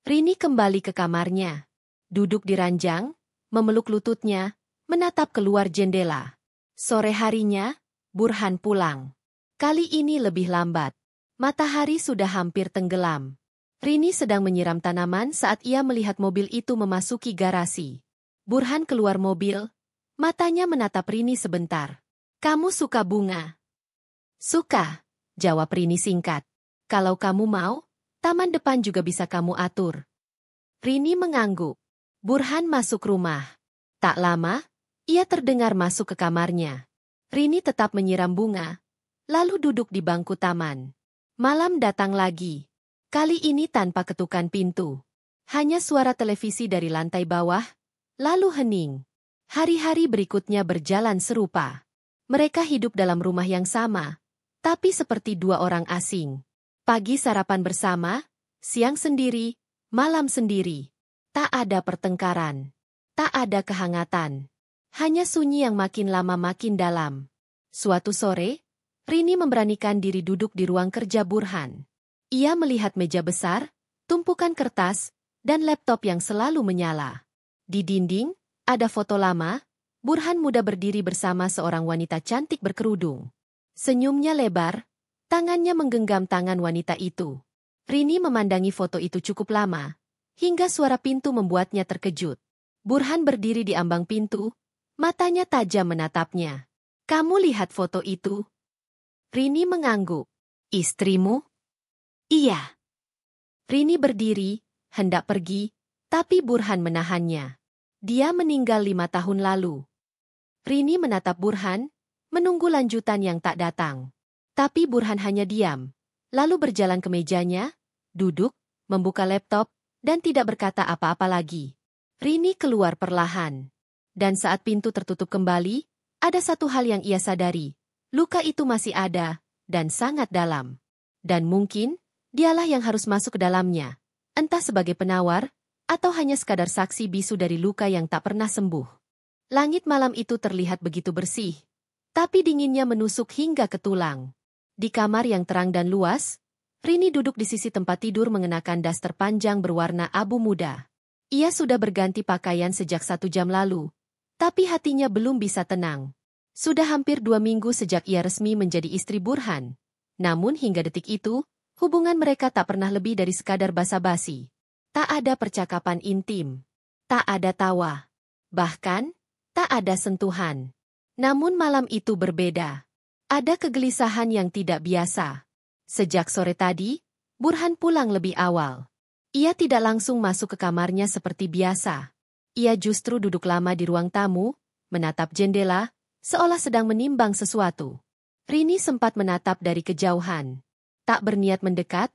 Rini kembali ke kamarnya. Duduk di ranjang, memeluk lututnya, menatap keluar jendela. Sore harinya, Burhan pulang. Kali ini lebih lambat. Matahari sudah hampir tenggelam. Rini sedang menyiram tanaman saat ia melihat mobil itu memasuki garasi. Burhan keluar mobil, matanya menatap Rini sebentar. Kamu suka bunga? Suka, jawab Rini singkat. Kalau kamu mau, taman depan juga bisa kamu atur. Rini mengangguk. Burhan masuk rumah. Tak lama, ia terdengar masuk ke kamarnya. Rini tetap menyiram bunga, lalu duduk di bangku taman. Malam datang lagi. Kali ini tanpa ketukan pintu. Hanya suara televisi dari lantai bawah, lalu hening. Hari-hari berikutnya berjalan serupa. Mereka hidup dalam rumah yang sama, tapi seperti dua orang asing. Pagi sarapan bersama, siang sendiri, malam sendiri. Tak ada pertengkaran. Tak ada kehangatan. Hanya sunyi yang makin lama makin dalam. Suatu sore, Rini memberanikan diri duduk di ruang kerja Burhan. Ia melihat meja besar, tumpukan kertas, dan laptop yang selalu menyala. Di dinding, ada foto lama, Burhan muda berdiri bersama seorang wanita cantik berkerudung. Senyumnya lebar, tangannya menggenggam tangan wanita itu. Rini memandangi foto itu cukup lama, hingga suara pintu membuatnya terkejut. Burhan berdiri di ambang pintu, matanya tajam menatapnya. Kamu lihat foto itu? Rini mengangguk. Istrimu? Iya. Rini berdiri, hendak pergi, tapi Burhan menahannya. Dia meninggal 5 tahun lalu. Rini menatap Burhan, menunggu lanjutan yang tak datang. Tapi Burhan hanya diam, lalu berjalan ke mejanya, duduk, membuka laptop, dan tidak berkata apa-apa lagi. Rini keluar perlahan. Dan saat pintu tertutup kembali, ada satu hal yang ia sadari. Luka itu masih ada, dan sangat dalam. Dan mungkin, dialah yang harus masuk ke dalamnya. Entah sebagai penawar, atau hanya sekadar saksi bisu dari luka yang tak pernah sembuh. Langit malam itu terlihat begitu bersih, tapi dinginnya menusuk hingga ke tulang. Di kamar yang terang dan luas, Rini duduk di sisi tempat tidur mengenakan daster panjang berwarna abu muda. Ia sudah berganti pakaian sejak 1 jam lalu, tapi hatinya belum bisa tenang. Sudah hampir 2 minggu sejak ia resmi menjadi istri Burhan. Namun hingga detik itu, hubungan mereka tak pernah lebih dari sekadar basa-basi. Tak ada percakapan intim. Tak ada tawa. Bahkan, tak ada sentuhan. Namun malam itu berbeda. Ada kegelisahan yang tidak biasa. Sejak sore tadi, Burhan pulang lebih awal. Ia tidak langsung masuk ke kamarnya seperti biasa. Ia justru duduk lama di ruang tamu, menatap jendela, seolah sedang menimbang sesuatu. Rini sempat menatap dari kejauhan. Tak berniat mendekat,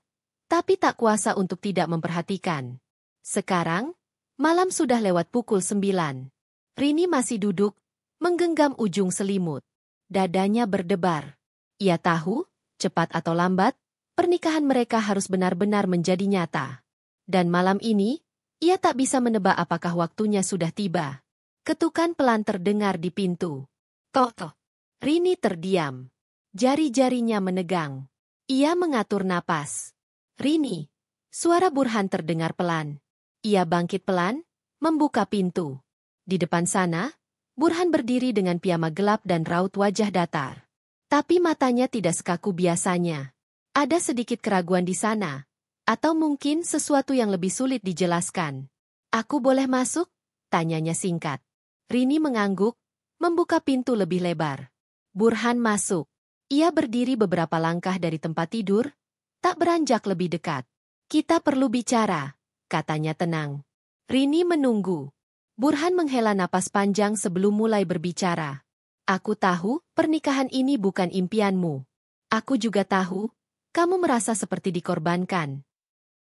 tapi tak kuasa untuk tidak memperhatikan. Sekarang, malam sudah lewat pukul 9. Rini masih duduk, menggenggam ujung selimut. Dadanya berdebar. Ia tahu, cepat atau lambat, pernikahan mereka harus benar-benar menjadi nyata. Dan malam ini, ia tak bisa menebak apakah waktunya sudah tiba. Ketukan pelan terdengar di pintu. Tok. Rini terdiam. Jari-jarinya menegang. Ia mengatur napas. Rini. Suara Burhan terdengar pelan. Ia bangkit pelan, membuka pintu. Di depan sana, Burhan berdiri dengan piyama gelap dan raut wajah datar. Tapi matanya tidak sekaku biasanya. Ada sedikit keraguan di sana. Atau mungkin sesuatu yang lebih sulit dijelaskan. Aku boleh masuk? Tanyanya singkat. Rini mengangguk, membuka pintu lebih lebar. Burhan masuk. Ia berdiri beberapa langkah dari tempat tidur, tak beranjak lebih dekat. Kita perlu bicara, katanya tenang. Rini menunggu. Burhan menghela napas panjang sebelum mulai berbicara. Aku tahu, pernikahan ini bukan impianmu. Aku juga tahu, kamu merasa seperti dikorbankan.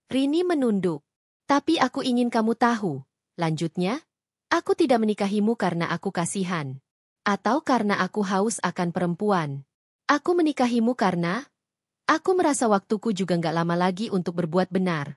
Rini menunduk. Tapi aku ingin kamu tahu, lanjutnya, aku tidak menikahimu karena aku kasihan. Atau karena aku haus akan perempuan. Aku menikahimu karena aku merasa waktuku juga nggak lama lagi untuk berbuat benar.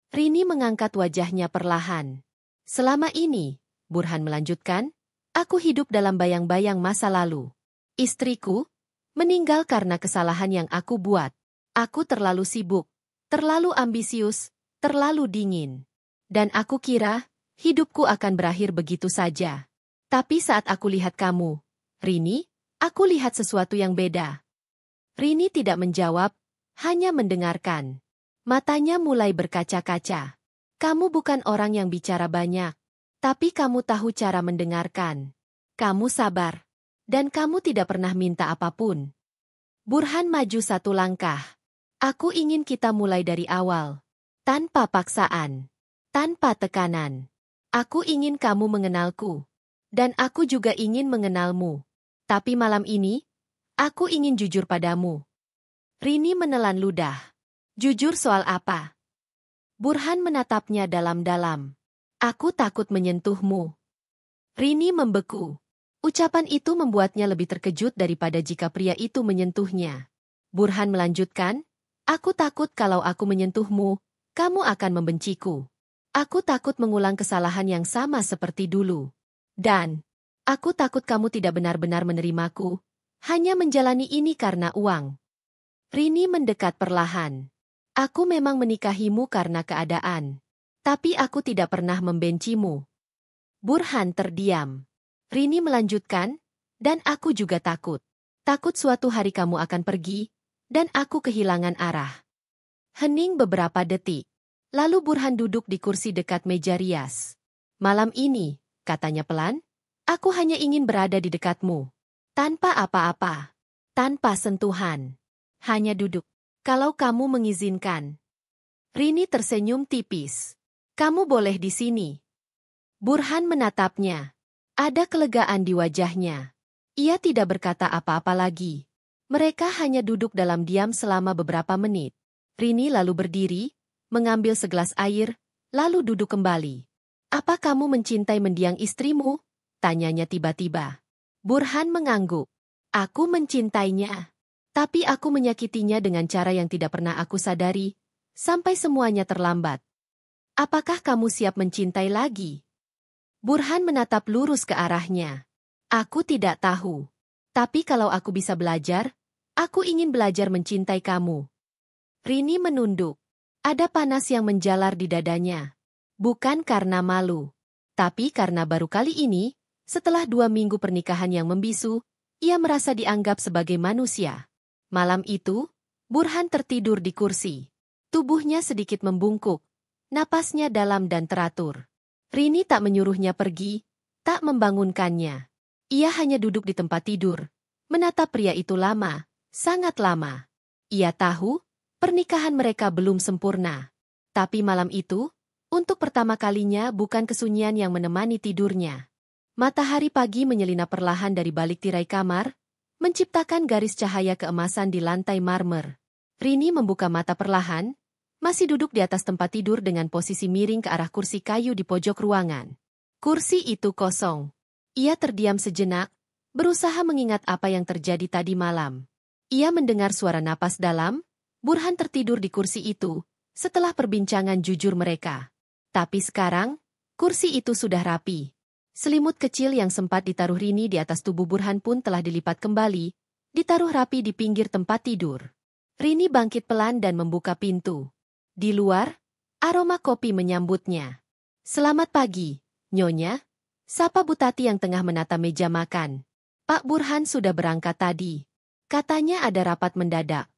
Rini mengangkat wajahnya perlahan. Selama ini, Burhan melanjutkan, aku hidup dalam bayang-bayang masa lalu. Istriku meninggal karena kesalahan yang aku buat. Aku terlalu sibuk, terlalu ambisius, terlalu dingin. Dan aku kira, hidupku akan berakhir begitu saja. Tapi saat aku lihat kamu, Rini, aku lihat sesuatu yang beda. Rini tidak menjawab, hanya mendengarkan. Matanya mulai berkaca-kaca. Kamu bukan orang yang bicara banyak, tapi kamu tahu cara mendengarkan. Kamu sabar, dan kamu tidak pernah minta apapun. Burhan maju 1 langkah. Aku ingin kita mulai dari awal. Tanpa paksaan. Tanpa tekanan. Aku ingin kamu mengenalku. Dan aku juga ingin mengenalmu. Tapi malam ini, aku ingin jujur padamu. Rini menelan ludah. Jujur soal apa? Burhan menatapnya dalam-dalam. Aku takut menyentuhmu. Rini membeku. Ucapan itu membuatnya lebih terkejut daripada jika pria itu menyentuhnya. Burhan melanjutkan, aku takut kalau aku menyentuhmu, kamu akan membenciku. Aku takut mengulang kesalahan yang sama seperti dulu. Dan aku takut kamu tidak benar-benar menerimaku, hanya menjalani ini karena uang. Rini mendekat perlahan. Aku memang menikahimu karena keadaan. Tapi aku tidak pernah membencimu. Burhan terdiam. Rini melanjutkan, dan aku juga takut. Takut suatu hari kamu akan pergi, dan aku kehilangan arah. Hening beberapa detik. Lalu Burhan duduk di kursi dekat meja rias. Malam ini, katanya pelan, aku hanya ingin berada di dekatmu. Tanpa apa-apa. Tanpa sentuhan. Hanya duduk. Kalau kamu mengizinkan. Rini tersenyum tipis. Kamu boleh di sini. Burhan menatapnya. Ada kelegaan di wajahnya. Ia tidak berkata apa-apa lagi. Mereka hanya duduk dalam diam selama beberapa menit. Rini lalu berdiri, mengambil segelas air, lalu duduk kembali. Apa kamu mencintai mendiang istrimu? Tanyanya tiba-tiba. Burhan mengangguk. Aku mencintainya. Tapi aku menyakitinya dengan cara yang tidak pernah aku sadari, sampai semuanya terlambat. Apakah kamu siap mencintai lagi? Burhan menatap lurus ke arahnya. Aku tidak tahu. Tapi kalau aku bisa belajar, aku ingin belajar mencintai kamu. Rini menunduk. Ada panas yang menjalar di dadanya. Bukan karena malu. Tapi karena baru kali ini, setelah 2 minggu pernikahan yang membisu, ia merasa dianggap sebagai manusia. Malam itu, Burhan tertidur di kursi. Tubuhnya sedikit membungkuk. Napasnya dalam dan teratur. Rini tak menyuruhnya pergi, tak membangunkannya. Ia hanya duduk di tempat tidur, menatap pria itu lama, sangat lama. Ia tahu, pernikahan mereka belum sempurna. Tapi malam itu, untuk pertama kalinya bukan kesunyian yang menemani tidurnya. Matahari pagi menyelinap perlahan dari balik tirai kamar, menciptakan garis cahaya keemasan di lantai marmer. Rini membuka mata perlahan, masih duduk di atas tempat tidur dengan posisi miring ke arah kursi kayu di pojok ruangan. Kursi itu kosong. Ia terdiam sejenak, berusaha mengingat apa yang terjadi tadi malam. Ia mendengar suara napas dalam, Burhan tertidur di kursi itu, setelah perbincangan jujur mereka. Tapi sekarang, kursi itu sudah rapi. Selimut kecil yang sempat ditaruh Rini di atas tubuh Burhan pun telah dilipat kembali, ditaruh rapi di pinggir tempat tidur. Rini bangkit pelan dan membuka pintu. Di luar, aroma kopi menyambutnya. Selamat pagi, Nyonya. Sapa Butati yang tengah menata meja makan. Pak Burhan sudah berangkat tadi. Katanya ada rapat mendadak.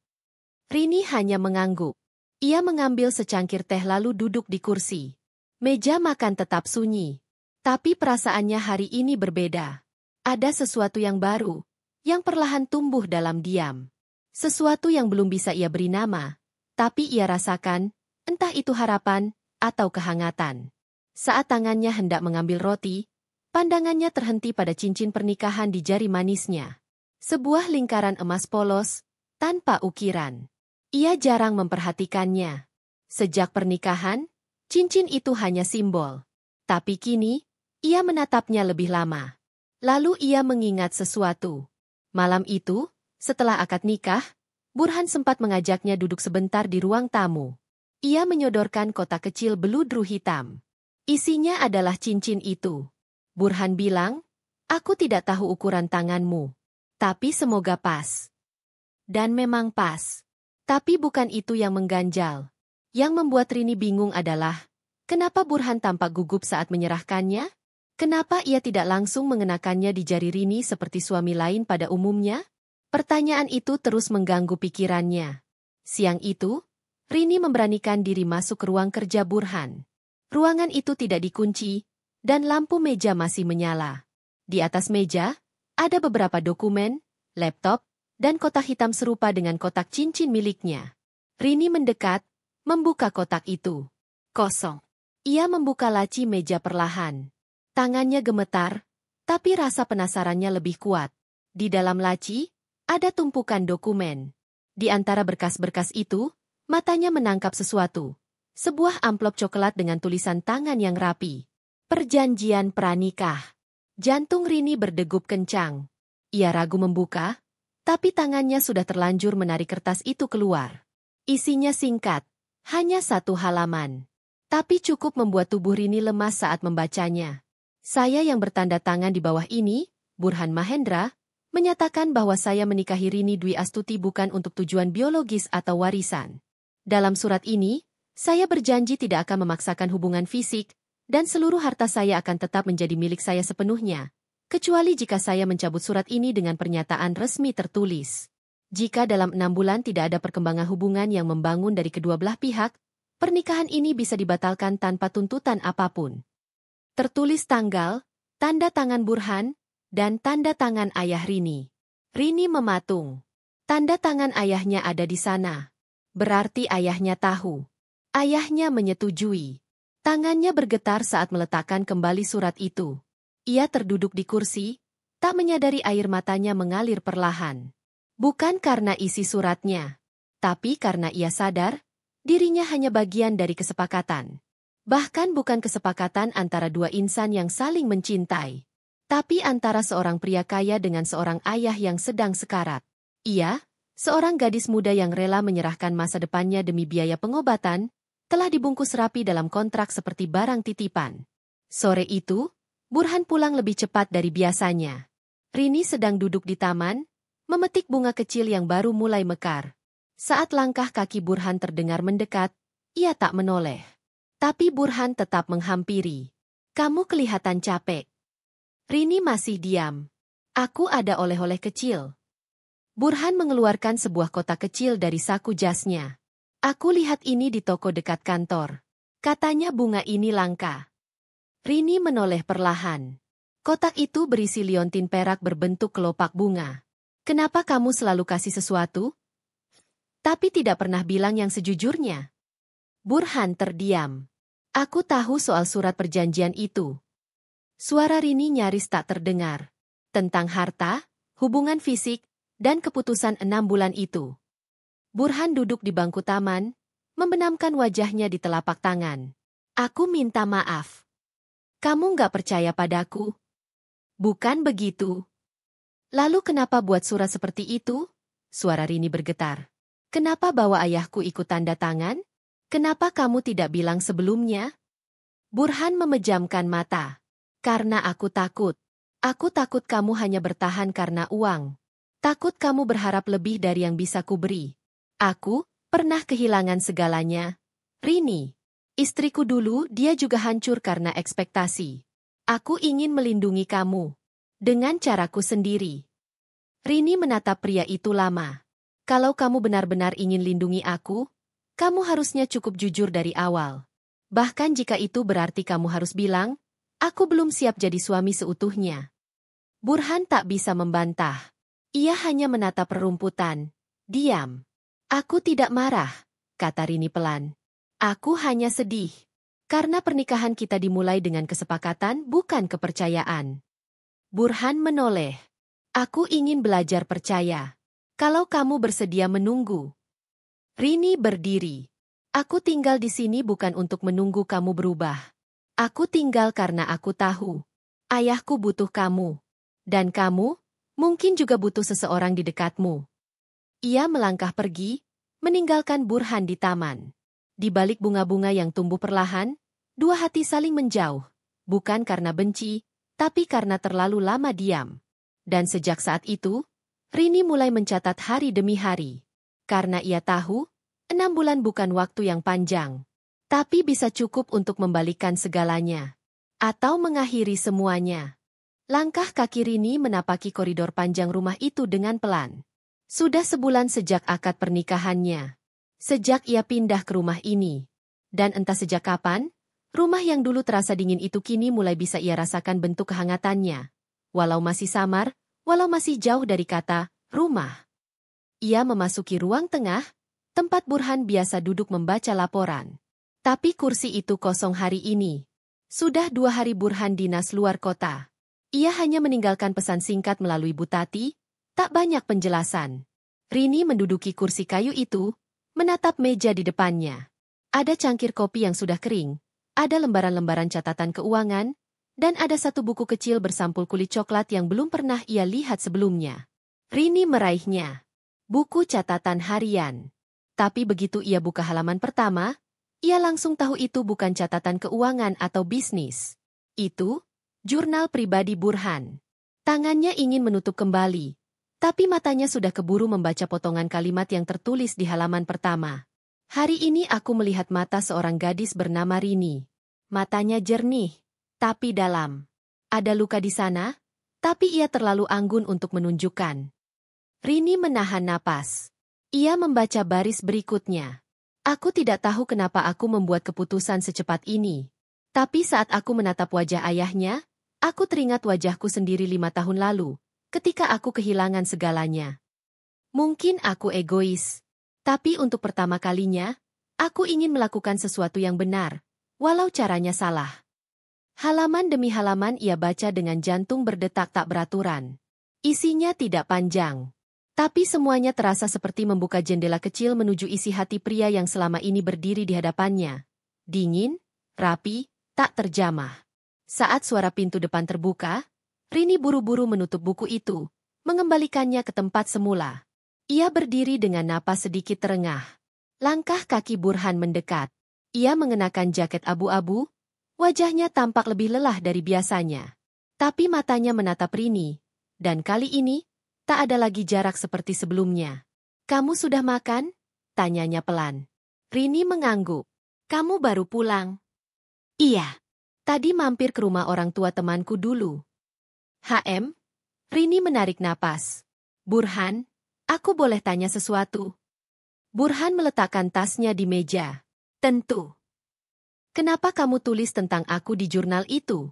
Rini hanya mengangguk. Ia mengambil secangkir teh lalu duduk di kursi. Meja makan tetap sunyi. Tapi perasaannya hari ini berbeda. Ada sesuatu yang baru, yang perlahan tumbuh dalam diam. Sesuatu yang belum bisa ia beri nama. Tapi ia rasakan, entah itu harapan atau kehangatan. Saat tangannya hendak mengambil roti, pandangannya terhenti pada cincin pernikahan di jari manisnya. Sebuah lingkaran emas polos, tanpa ukiran. Ia jarang memperhatikannya. Sejak pernikahan, cincin itu hanya simbol. Tapi kini, ia menatapnya lebih lama. Lalu ia mengingat sesuatu. Malam itu, setelah akad nikah, Burhan sempat mengajaknya duduk sebentar di ruang tamu. Ia menyodorkan kotak kecil beludru hitam. Isinya adalah cincin itu. Burhan bilang, aku tidak tahu ukuran tanganmu. Tapi semoga pas. Dan memang pas. Tapi bukan itu yang mengganjal. Yang membuat Rini bingung adalah, kenapa Burhan tampak gugup saat menyerahkannya? Kenapa ia tidak langsung mengenakannya di jari Rini seperti suami lain pada umumnya? Pertanyaan itu terus mengganggu pikirannya. Siang itu, Rini memberanikan diri masuk ke ruang kerja Burhan. Ruangan itu tidak dikunci, dan lampu meja masih menyala. Di atas meja, ada beberapa dokumen, laptop, dan kotak hitam serupa dengan kotak cincin miliknya. Rini mendekat, membuka kotak itu. Kosong. Ia membuka laci meja perlahan. Tangannya gemetar, tapi rasa penasarannya lebih kuat. Di dalam laci, ada tumpukan dokumen. Di antara berkas-berkas itu, matanya menangkap sesuatu. Sebuah amplop coklat dengan tulisan tangan yang rapi. Perjanjian pranikah. Jantung Rini berdegup kencang. Ia ragu membuka, tapi tangannya sudah terlanjur menarik kertas itu keluar. Isinya singkat, hanya 1 halaman. Tapi cukup membuat tubuh Rini lemas saat membacanya. Saya yang bertanda tangan di bawah ini, Burhan Mahendra, menyatakan bahwa saya menikahi Rini Dwi Astuti bukan untuk tujuan biologis atau warisan. Dalam surat ini, saya berjanji tidak akan memaksakan hubungan fisik, dan seluruh harta saya akan tetap menjadi milik saya sepenuhnya, kecuali jika saya mencabut surat ini dengan pernyataan resmi tertulis. Jika dalam 6 bulan tidak ada perkembangan hubungan yang membangun dari kedua belah pihak, pernikahan ini bisa dibatalkan tanpa tuntutan apapun. Tertulis tanggal, tanda tangan Burhan, dan tanda tangan ayah Rini. Rini mematung. Tanda tangan ayahnya ada di sana. Berarti ayahnya tahu. Ayahnya menyetujui. Tangannya bergetar saat meletakkan kembali surat itu. Ia terduduk di kursi, tak menyadari air matanya mengalir perlahan. Bukan karena isi suratnya, tapi karena ia sadar, dirinya hanya bagian dari kesepakatan. Bahkan bukan kesepakatan antara dua insan yang saling mencintai, tapi antara seorang pria kaya dengan seorang ayah yang sedang sekarat. Ia, seorang gadis muda yang rela menyerahkan masa depannya demi biaya pengobatan, telah dibungkus rapi dalam kontrak seperti barang titipan. Sore itu, Burhan pulang lebih cepat dari biasanya. Rini sedang duduk di taman, memetik bunga kecil yang baru mulai mekar. Saat langkah kaki Burhan terdengar mendekat, ia tak menoleh. Tapi Burhan tetap menghampiri. Kamu kelihatan capek. Rini masih diam. Aku ada oleh-oleh kecil. Burhan mengeluarkan sebuah kotak kecil dari saku jasnya. Aku lihat ini di toko dekat kantor. Katanya bunga ini langka. Rini menoleh perlahan. Kotak itu berisi liontin perak berbentuk kelopak bunga. Kenapa kamu selalu kasih sesuatu? Tapi tidak pernah bilang yang sejujurnya. Burhan terdiam. Aku tahu soal surat perjanjian itu. Suara Rini nyaris tak terdengar. Tentang harta, hubungan fisik, dan keputusan 6 bulan itu. Burhan duduk di bangku taman, membenamkan wajahnya di telapak tangan. Aku minta maaf. Kamu nggak percaya padaku? Bukan begitu. Lalu kenapa buat surat seperti itu? Suara Rini bergetar. Kenapa bawa ayahku ikut tanda tangan? Kenapa kamu tidak bilang sebelumnya? Burhan memejamkan mata. Karena aku takut. Aku takut kamu hanya bertahan karena uang. Takut kamu berharap lebih dari yang bisa kuberi. Aku pernah kehilangan segalanya. Rini. Istriku dulu, dia juga hancur karena ekspektasi. Aku ingin melindungi kamu. Dengan caraku sendiri. Rini menatap pria itu lama. Kalau kamu benar-benar ingin lindungi aku, kamu harusnya cukup jujur dari awal. Bahkan jika itu berarti kamu harus bilang, aku belum siap jadi suami seutuhnya. Burhan tak bisa membantah. Ia hanya menatap rerumputan. Diam. Aku tidak marah, kata Rini pelan. Aku hanya sedih. Karena pernikahan kita dimulai dengan kesepakatan, bukan kepercayaan. Burhan menoleh. Aku ingin belajar percaya. Kalau kamu bersedia menunggu. Rini berdiri. Aku tinggal di sini bukan untuk menunggu kamu berubah. Aku tinggal karena aku tahu. Ayahku butuh kamu. Dan kamu, mungkin juga butuh seseorang di dekatmu. Ia melangkah pergi, meninggalkan Burhan di taman. Di balik bunga-bunga yang tumbuh perlahan, dua hati saling menjauh, bukan karena benci, tapi karena terlalu lama diam. Dan sejak saat itu, Rini mulai mencatat hari demi hari. Karena ia tahu, 6 bulan bukan waktu yang panjang, tapi bisa cukup untuk membalikan segalanya. Atau mengakhiri semuanya. Langkah kaki Rini menapaki koridor panjang rumah itu dengan pelan. Sudah sebulan sejak akad pernikahannya. Sejak ia pindah ke rumah ini. Dan entah sejak kapan, rumah yang dulu terasa dingin itu kini mulai bisa ia rasakan bentuk kehangatannya. Walau masih samar, walau masih jauh dari kata rumah. Ia memasuki ruang tengah, tempat Burhan biasa duduk membaca laporan. Tapi kursi itu kosong hari ini. Sudah 2 hari Burhan dinas luar kota. Ia hanya meninggalkan pesan singkat melalui Butati, tak banyak penjelasan. Rini menduduki kursi kayu itu, menatap meja di depannya. Ada cangkir kopi yang sudah kering, ada lembaran-lembaran catatan keuangan, dan ada satu buku kecil bersampul kulit coklat yang belum pernah ia lihat sebelumnya. Rini meraihnya. Buku catatan harian. Tapi begitu ia buka halaman pertama, ia langsung tahu itu bukan catatan keuangan atau bisnis. Itu, jurnal pribadi Burhan. Tangannya ingin menutup kembali, tapi matanya sudah keburu membaca potongan kalimat yang tertulis di halaman pertama. Hari ini aku melihat mata seorang gadis bernama Rini. Matanya jernih, tapi dalam. Ada luka di sana, tapi ia terlalu anggun untuk menunjukkan. Rini menahan napas. Ia membaca baris berikutnya. Aku tidak tahu kenapa aku membuat keputusan secepat ini. Tapi saat aku menatap wajah ayahnya, aku teringat wajahku sendiri 5 tahun lalu, ketika aku kehilangan segalanya. Mungkin aku egois. Tapi untuk pertama kalinya, aku ingin melakukan sesuatu yang benar. walau caranya salah. Halaman demi halaman ia baca dengan jantung berdetak tak beraturan. Isinya tidak panjang, tapi semuanya terasa seperti membuka jendela kecil menuju isi hati pria yang selama ini berdiri di hadapannya. Dingin, rapi, tak terjamah. Saat suara pintu depan terbuka, Rini buru-buru menutup buku itu, mengembalikannya ke tempat semula. Ia berdiri dengan napas sedikit terengah. Langkah kaki Burhan mendekat. Ia mengenakan jaket abu-abu, wajahnya tampak lebih lelah dari biasanya. Tapi matanya menatap Rini, dan kali ini, tak ada lagi jarak seperti sebelumnya. "Kamu sudah makan?" tanyanya pelan. Rini mengangguk. "Kamu baru pulang?" "Iya. Tadi mampir ke rumah orang tua temanku dulu." "HM?" Rini menarik napas. "Burhan, aku boleh tanya sesuatu?" Burhan meletakkan tasnya di meja. "Tentu." "Kenapa kamu tulis tentang aku di jurnal itu?"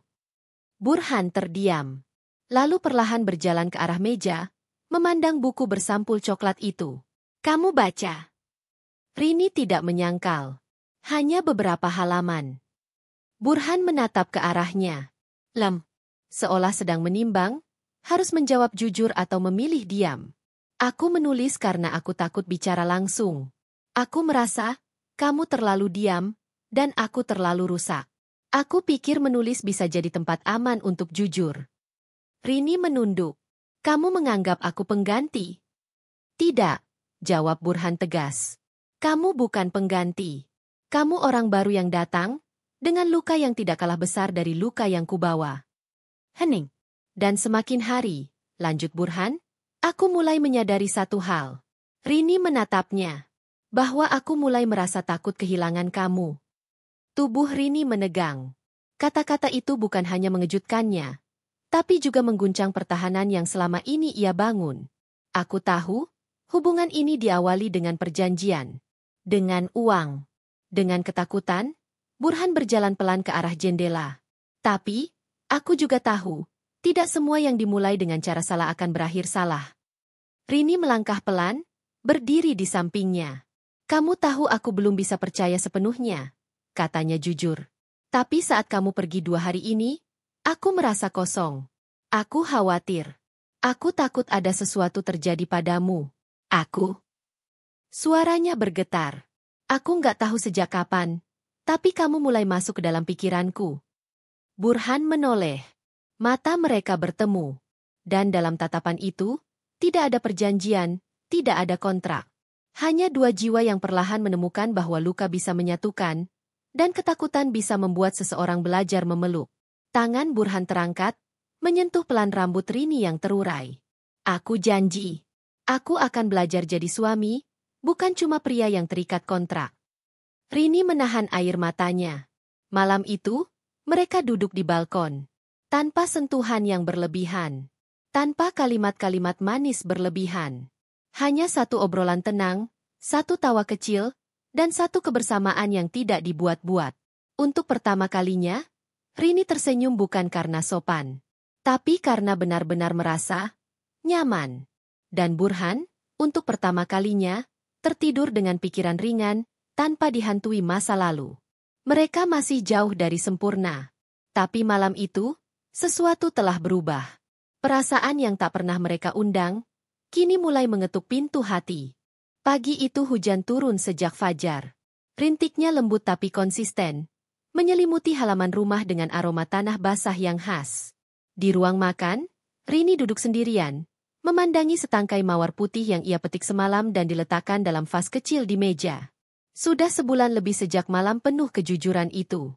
Burhan terdiam. Lalu perlahan berjalan ke arah meja, memandang buku bersampul coklat itu. "Kamu baca?" Rini tidak menyangkal. Hanya beberapa halaman. Burhan menatap ke arahnya. Seolah sedang menimbang, harus menjawab jujur atau memilih diam. "Aku menulis karena aku takut bicara langsung. Aku merasa, kamu terlalu diam, dan aku terlalu rusak. Aku pikir menulis bisa jadi tempat aman untuk jujur." Rini menunduk. "Kamu menganggap aku pengganti?" "Tidak," jawab Burhan tegas. "Kamu bukan pengganti. Kamu orang baru yang datang, dengan luka yang tidak kalah besar dari luka yang kubawa." Hening. "Dan semakin hari," lanjut Burhan, "aku mulai menyadari satu hal." Rini menatapnya. "Bahwa aku mulai merasa takut kehilangan kamu." Tubuh Rini menegang. Kata-kata itu bukan hanya mengejutkannya, tapi juga mengguncang pertahanan yang selama ini ia bangun. "Aku tahu, hubungan ini diawali dengan perjanjian. Dengan uang. Dengan ketakutan, Burhan berjalan pelan ke arah jendela. Tapi, aku juga tahu, tidak semua yang dimulai dengan cara salah akan berakhir salah." Rini melangkah pelan, berdiri di sampingnya. "Kamu tahu aku belum bisa percaya sepenuhnya," katanya jujur. "Tapi saat kamu pergi 2 hari ini, aku merasa kosong. Aku khawatir. Aku takut ada sesuatu terjadi padamu. Aku..." Suaranya bergetar. "Aku nggak tahu sejak kapan, tapi kamu mulai masuk ke dalam pikiranku." Burhan menoleh. Mata mereka bertemu. Dan dalam tatapan itu, tidak ada perjanjian, tidak ada kontrak. Hanya 2 jiwa yang perlahan menemukan bahwa luka bisa menyatukan, dan ketakutan bisa membuat seseorang belajar memeluk. Tangan Burhan terangkat, menyentuh pelan rambut Rini yang terurai. "Aku janji. Aku akan belajar jadi suami, bukan cuma pria yang terikat kontrak." Rini menahan air matanya. Malam itu, mereka duduk di balkon. Tanpa sentuhan yang berlebihan. Tanpa kalimat-kalimat manis berlebihan. Hanya satu obrolan tenang, satu tawa kecil, dan satu kebersamaan yang tidak dibuat-buat. Untuk pertama kalinya, Rini tersenyum bukan karena sopan, tapi karena benar-benar merasa nyaman. Dan Burhan, untuk pertama kalinya, tertidur dengan pikiran ringan, tanpa dihantui masa lalu. Mereka masih jauh dari sempurna. Tapi malam itu, sesuatu telah berubah. Perasaan yang tak pernah mereka undang, kini mulai mengetuk pintu hati. Pagi itu hujan turun sejak fajar. Rintiknya lembut tapi konsisten, menyelimuti halaman rumah dengan aroma tanah basah yang khas. Di ruang makan, Rini duduk sendirian, memandangi setangkai mawar putih yang ia petik semalam dan diletakkan dalam vas kecil di meja. Sudah sebulan lebih sejak malam penuh kejujuran itu.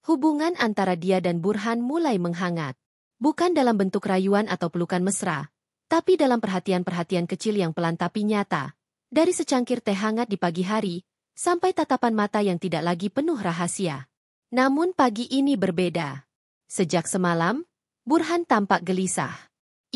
Hubungan antara dia dan Burhan mulai menghangat. Bukan dalam bentuk rayuan atau pelukan mesra, tapi dalam perhatian-perhatian kecil yang pelan tapi nyata. Dari secangkir teh hangat di pagi hari, sampai tatapan mata yang tidak lagi penuh rahasia. Namun pagi ini berbeda. Sejak semalam, Burhan tampak gelisah.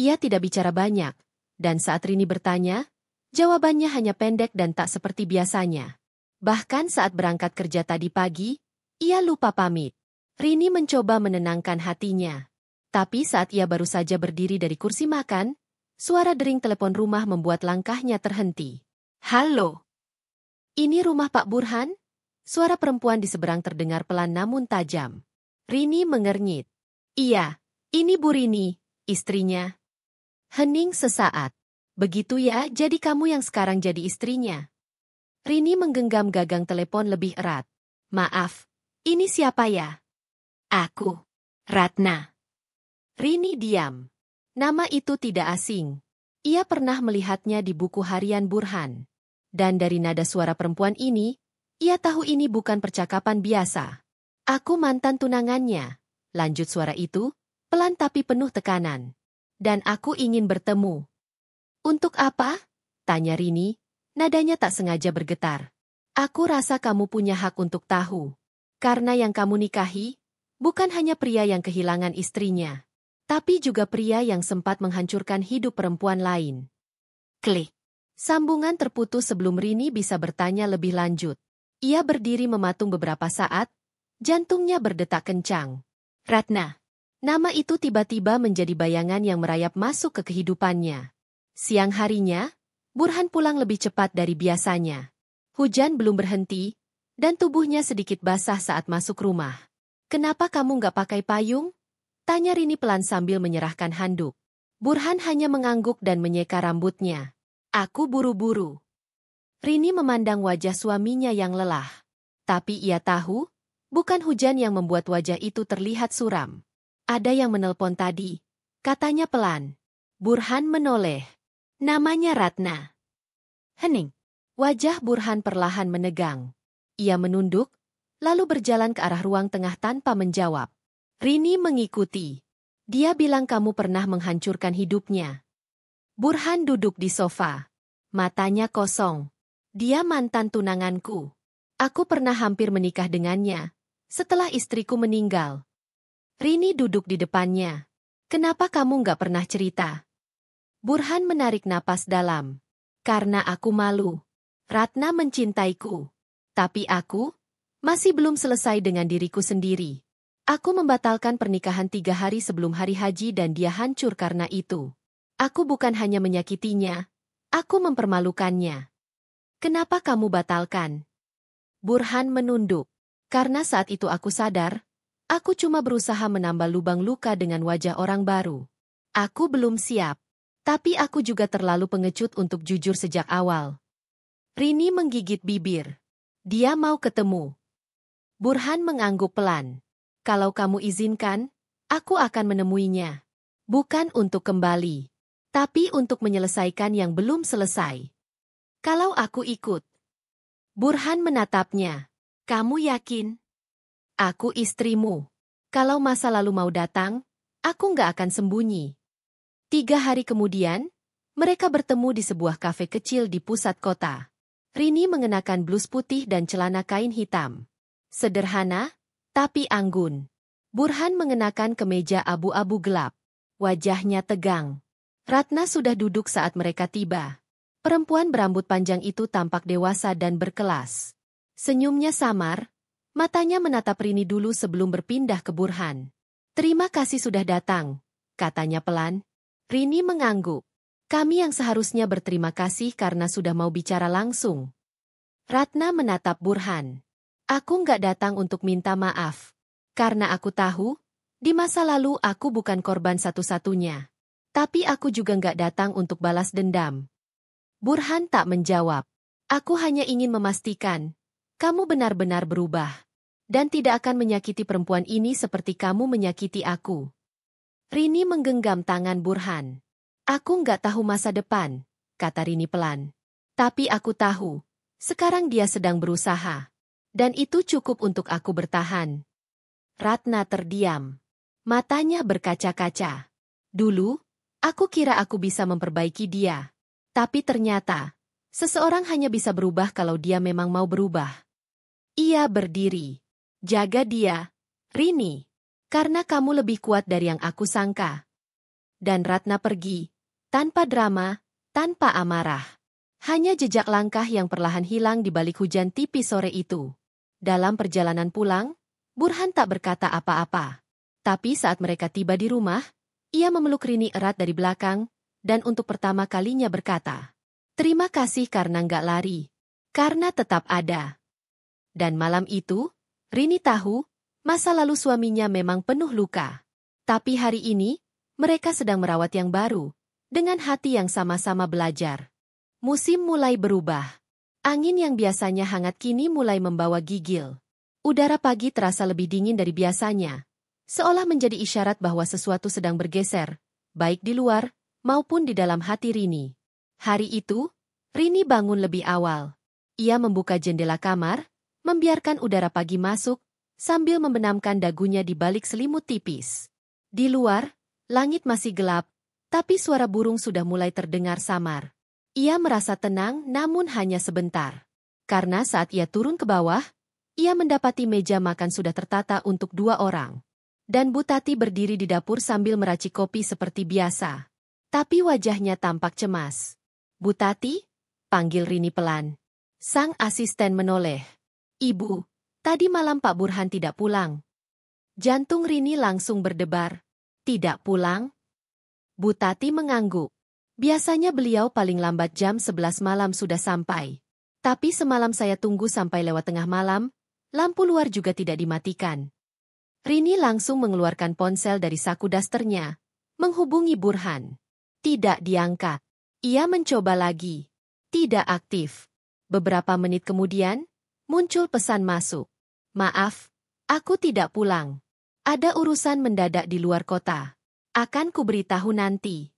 Ia tidak bicara banyak, dan saat Rini bertanya, jawabannya hanya pendek dan tak seperti biasanya. Bahkan saat berangkat kerja tadi pagi, ia lupa pamit. Rini mencoba menenangkan hatinya. Tapi saat ia baru saja berdiri dari kursi makan, suara dering telepon rumah membuat langkahnya terhenti. "Halo. Ini rumah Pak Burhan?" Suara perempuan di seberang terdengar pelan namun tajam. Rini mengernyit. Iya, ini Bu Rini, istrinya. Hening sesaat. Begitu ya, jadi kamu yang sekarang jadi istrinya. Rini menggenggam gagang telepon lebih erat. Maaf, ini siapa ya? Aku, Ratna. Rini diam. Nama itu tidak asing. Ia pernah melihatnya di buku harian Burhan. Dan dari nada suara perempuan ini, ia tahu ini bukan percakapan biasa. Aku mantan tunangannya. Lanjut suara itu, pelan tapi penuh tekanan. Dan aku ingin bertemu. Untuk apa? Tanya Rini, nadanya tak sengaja bergetar. Aku rasa kamu punya hak untuk tahu. Karena yang kamu nikahi, bukan hanya pria yang kehilangan istrinya, tapi juga pria yang sempat menghancurkan hidup perempuan lain. Klik. Sambungan terputus sebelum Rini bisa bertanya lebih lanjut. Ia berdiri mematung beberapa saat, jantungnya berdetak kencang. Ratna. Nama itu tiba-tiba menjadi bayangan yang merayap masuk ke kehidupannya. Siang harinya, Burhan pulang lebih cepat dari biasanya. Hujan belum berhenti, dan tubuhnya sedikit basah saat masuk rumah. Kenapa kamu nggak pakai payung? Tanya Rini pelan sambil menyerahkan handuk. Burhan hanya mengangguk dan menyeka rambutnya. Aku buru-buru. Rini memandang wajah suaminya yang lelah. Tapi ia tahu, bukan hujan yang membuat wajah itu terlihat suram. Ada yang menelpon tadi, katanya pelan. Burhan menoleh. Namanya Ratna. Hening. Wajah Burhan perlahan menegang. Ia menunduk, lalu berjalan ke arah ruang tengah tanpa menjawab. Rini mengikuti. Dia bilang kamu pernah menghancurkan hidupnya. Burhan duduk di sofa. Matanya kosong. Dia mantan tunanganku. Aku pernah hampir menikah dengannya, setelah istriku meninggal. Rini duduk di depannya. Kenapa kamu nggak pernah cerita? Burhan menarik napas dalam. Karena aku malu. Ratna mencintaiku. Tapi aku masih belum selesai dengan diriku sendiri. Aku membatalkan pernikahan 3 hari sebelum hari haji dan dia hancur karena itu. Aku bukan hanya menyakitinya, aku mempermalukannya. Kenapa kamu batalkan? Burhan menunduk. Karena saat itu aku sadar, aku cuma berusaha menambal lubang luka dengan wajah orang baru. Aku belum siap. Tapi aku juga terlalu pengecut untuk jujur sejak awal. Rini menggigit bibir. Dia mau ketemu. Burhan mengangguk pelan. Kalau kamu izinkan, aku akan menemuinya. Bukan untuk kembali, tapi untuk menyelesaikan yang belum selesai. Kalau aku ikut. Burhan menatapnya. Kamu yakin? Aku istrimu. Kalau masa lalu mau datang, aku nggak akan sembunyi. 3 hari kemudian, mereka bertemu di sebuah kafe kecil di pusat kota. Rini mengenakan blus putih dan celana kain hitam. Sederhana, tapi anggun. Burhan mengenakan kemeja abu-abu gelap. Wajahnya tegang. Ratna sudah duduk saat mereka tiba. Perempuan berambut panjang itu tampak dewasa dan berkelas. Senyumnya samar, matanya menatap Rini dulu sebelum berpindah ke Burhan. Terima kasih sudah datang, katanya pelan. Rini mengangguk. Kami yang seharusnya berterima kasih karena sudah mau bicara langsung. Ratna menatap Burhan. Aku nggak datang untuk minta maaf. Karena aku tahu, di masa lalu aku bukan korban satu-satunya. Tapi aku juga nggak datang untuk balas dendam. Burhan tak menjawab. Aku hanya ingin memastikan, kamu benar-benar berubah. Dan tidak akan menyakiti perempuan ini seperti kamu menyakiti aku. Rini menggenggam tangan Burhan. Aku nggak tahu masa depan, kata Rini pelan. Tapi aku tahu, sekarang dia sedang berusaha. Dan itu cukup untuk aku bertahan. Ratna terdiam. Matanya berkaca-kaca. Dulu, aku kira aku bisa memperbaiki dia. Tapi ternyata, seseorang hanya bisa berubah kalau dia memang mau berubah. Ia berdiri. Jaga dia, Rini. Karena kamu lebih kuat dari yang aku sangka. Dan Ratna pergi, tanpa drama, tanpa amarah. Hanya jejak langkah yang perlahan hilang di balik hujan tipis sore itu. Dalam perjalanan pulang, Burhan tak berkata apa-apa. Tapi saat mereka tiba di rumah, ia memeluk Rini erat dari belakang, dan untuk pertama kalinya berkata, terima kasih karena nggak lari. Karena tetap ada. Dan malam itu, Rini tahu, masa lalu suaminya memang penuh luka. Tapi hari ini, mereka sedang merawat yang baru, dengan hati yang sama-sama belajar. Musim mulai berubah. Angin yang biasanya hangat kini mulai membawa gigil. Udara pagi terasa lebih dingin dari biasanya, seolah menjadi isyarat bahwa sesuatu sedang bergeser, baik di luar maupun di dalam hati Rini. Hari itu, Rini bangun lebih awal. Ia membuka jendela kamar, membiarkan udara pagi masuk, sambil membenamkan dagunya di balik selimut tipis. Di luar, langit masih gelap, tapi suara burung sudah mulai terdengar samar. Ia merasa tenang namun hanya sebentar. Karena saat ia turun ke bawah, ia mendapati meja makan sudah tertata untuk 2 orang. Dan Bu Tati berdiri di dapur sambil meracik kopi seperti biasa. Tapi wajahnya tampak cemas. "Bu Tati?" panggil Rini pelan. Sang asisten menoleh. "Ibu, tadi malam Pak Burhan tidak pulang." Jantung Rini langsung berdebar. "Tidak pulang?" Bu Tati mengangguk. "Biasanya beliau paling lambat jam 11 malam sudah sampai. Tapi semalam saya tunggu sampai lewat tengah malam, lampu luar juga tidak dimatikan." Rini langsung mengeluarkan ponsel dari saku dasternya, menghubungi Burhan. Tidak diangkat. Ia mencoba lagi. Tidak aktif. Beberapa menit kemudian, muncul pesan masuk. "Maaf, aku tidak pulang. Ada urusan mendadak di luar kota. Akan kuberitahu nanti."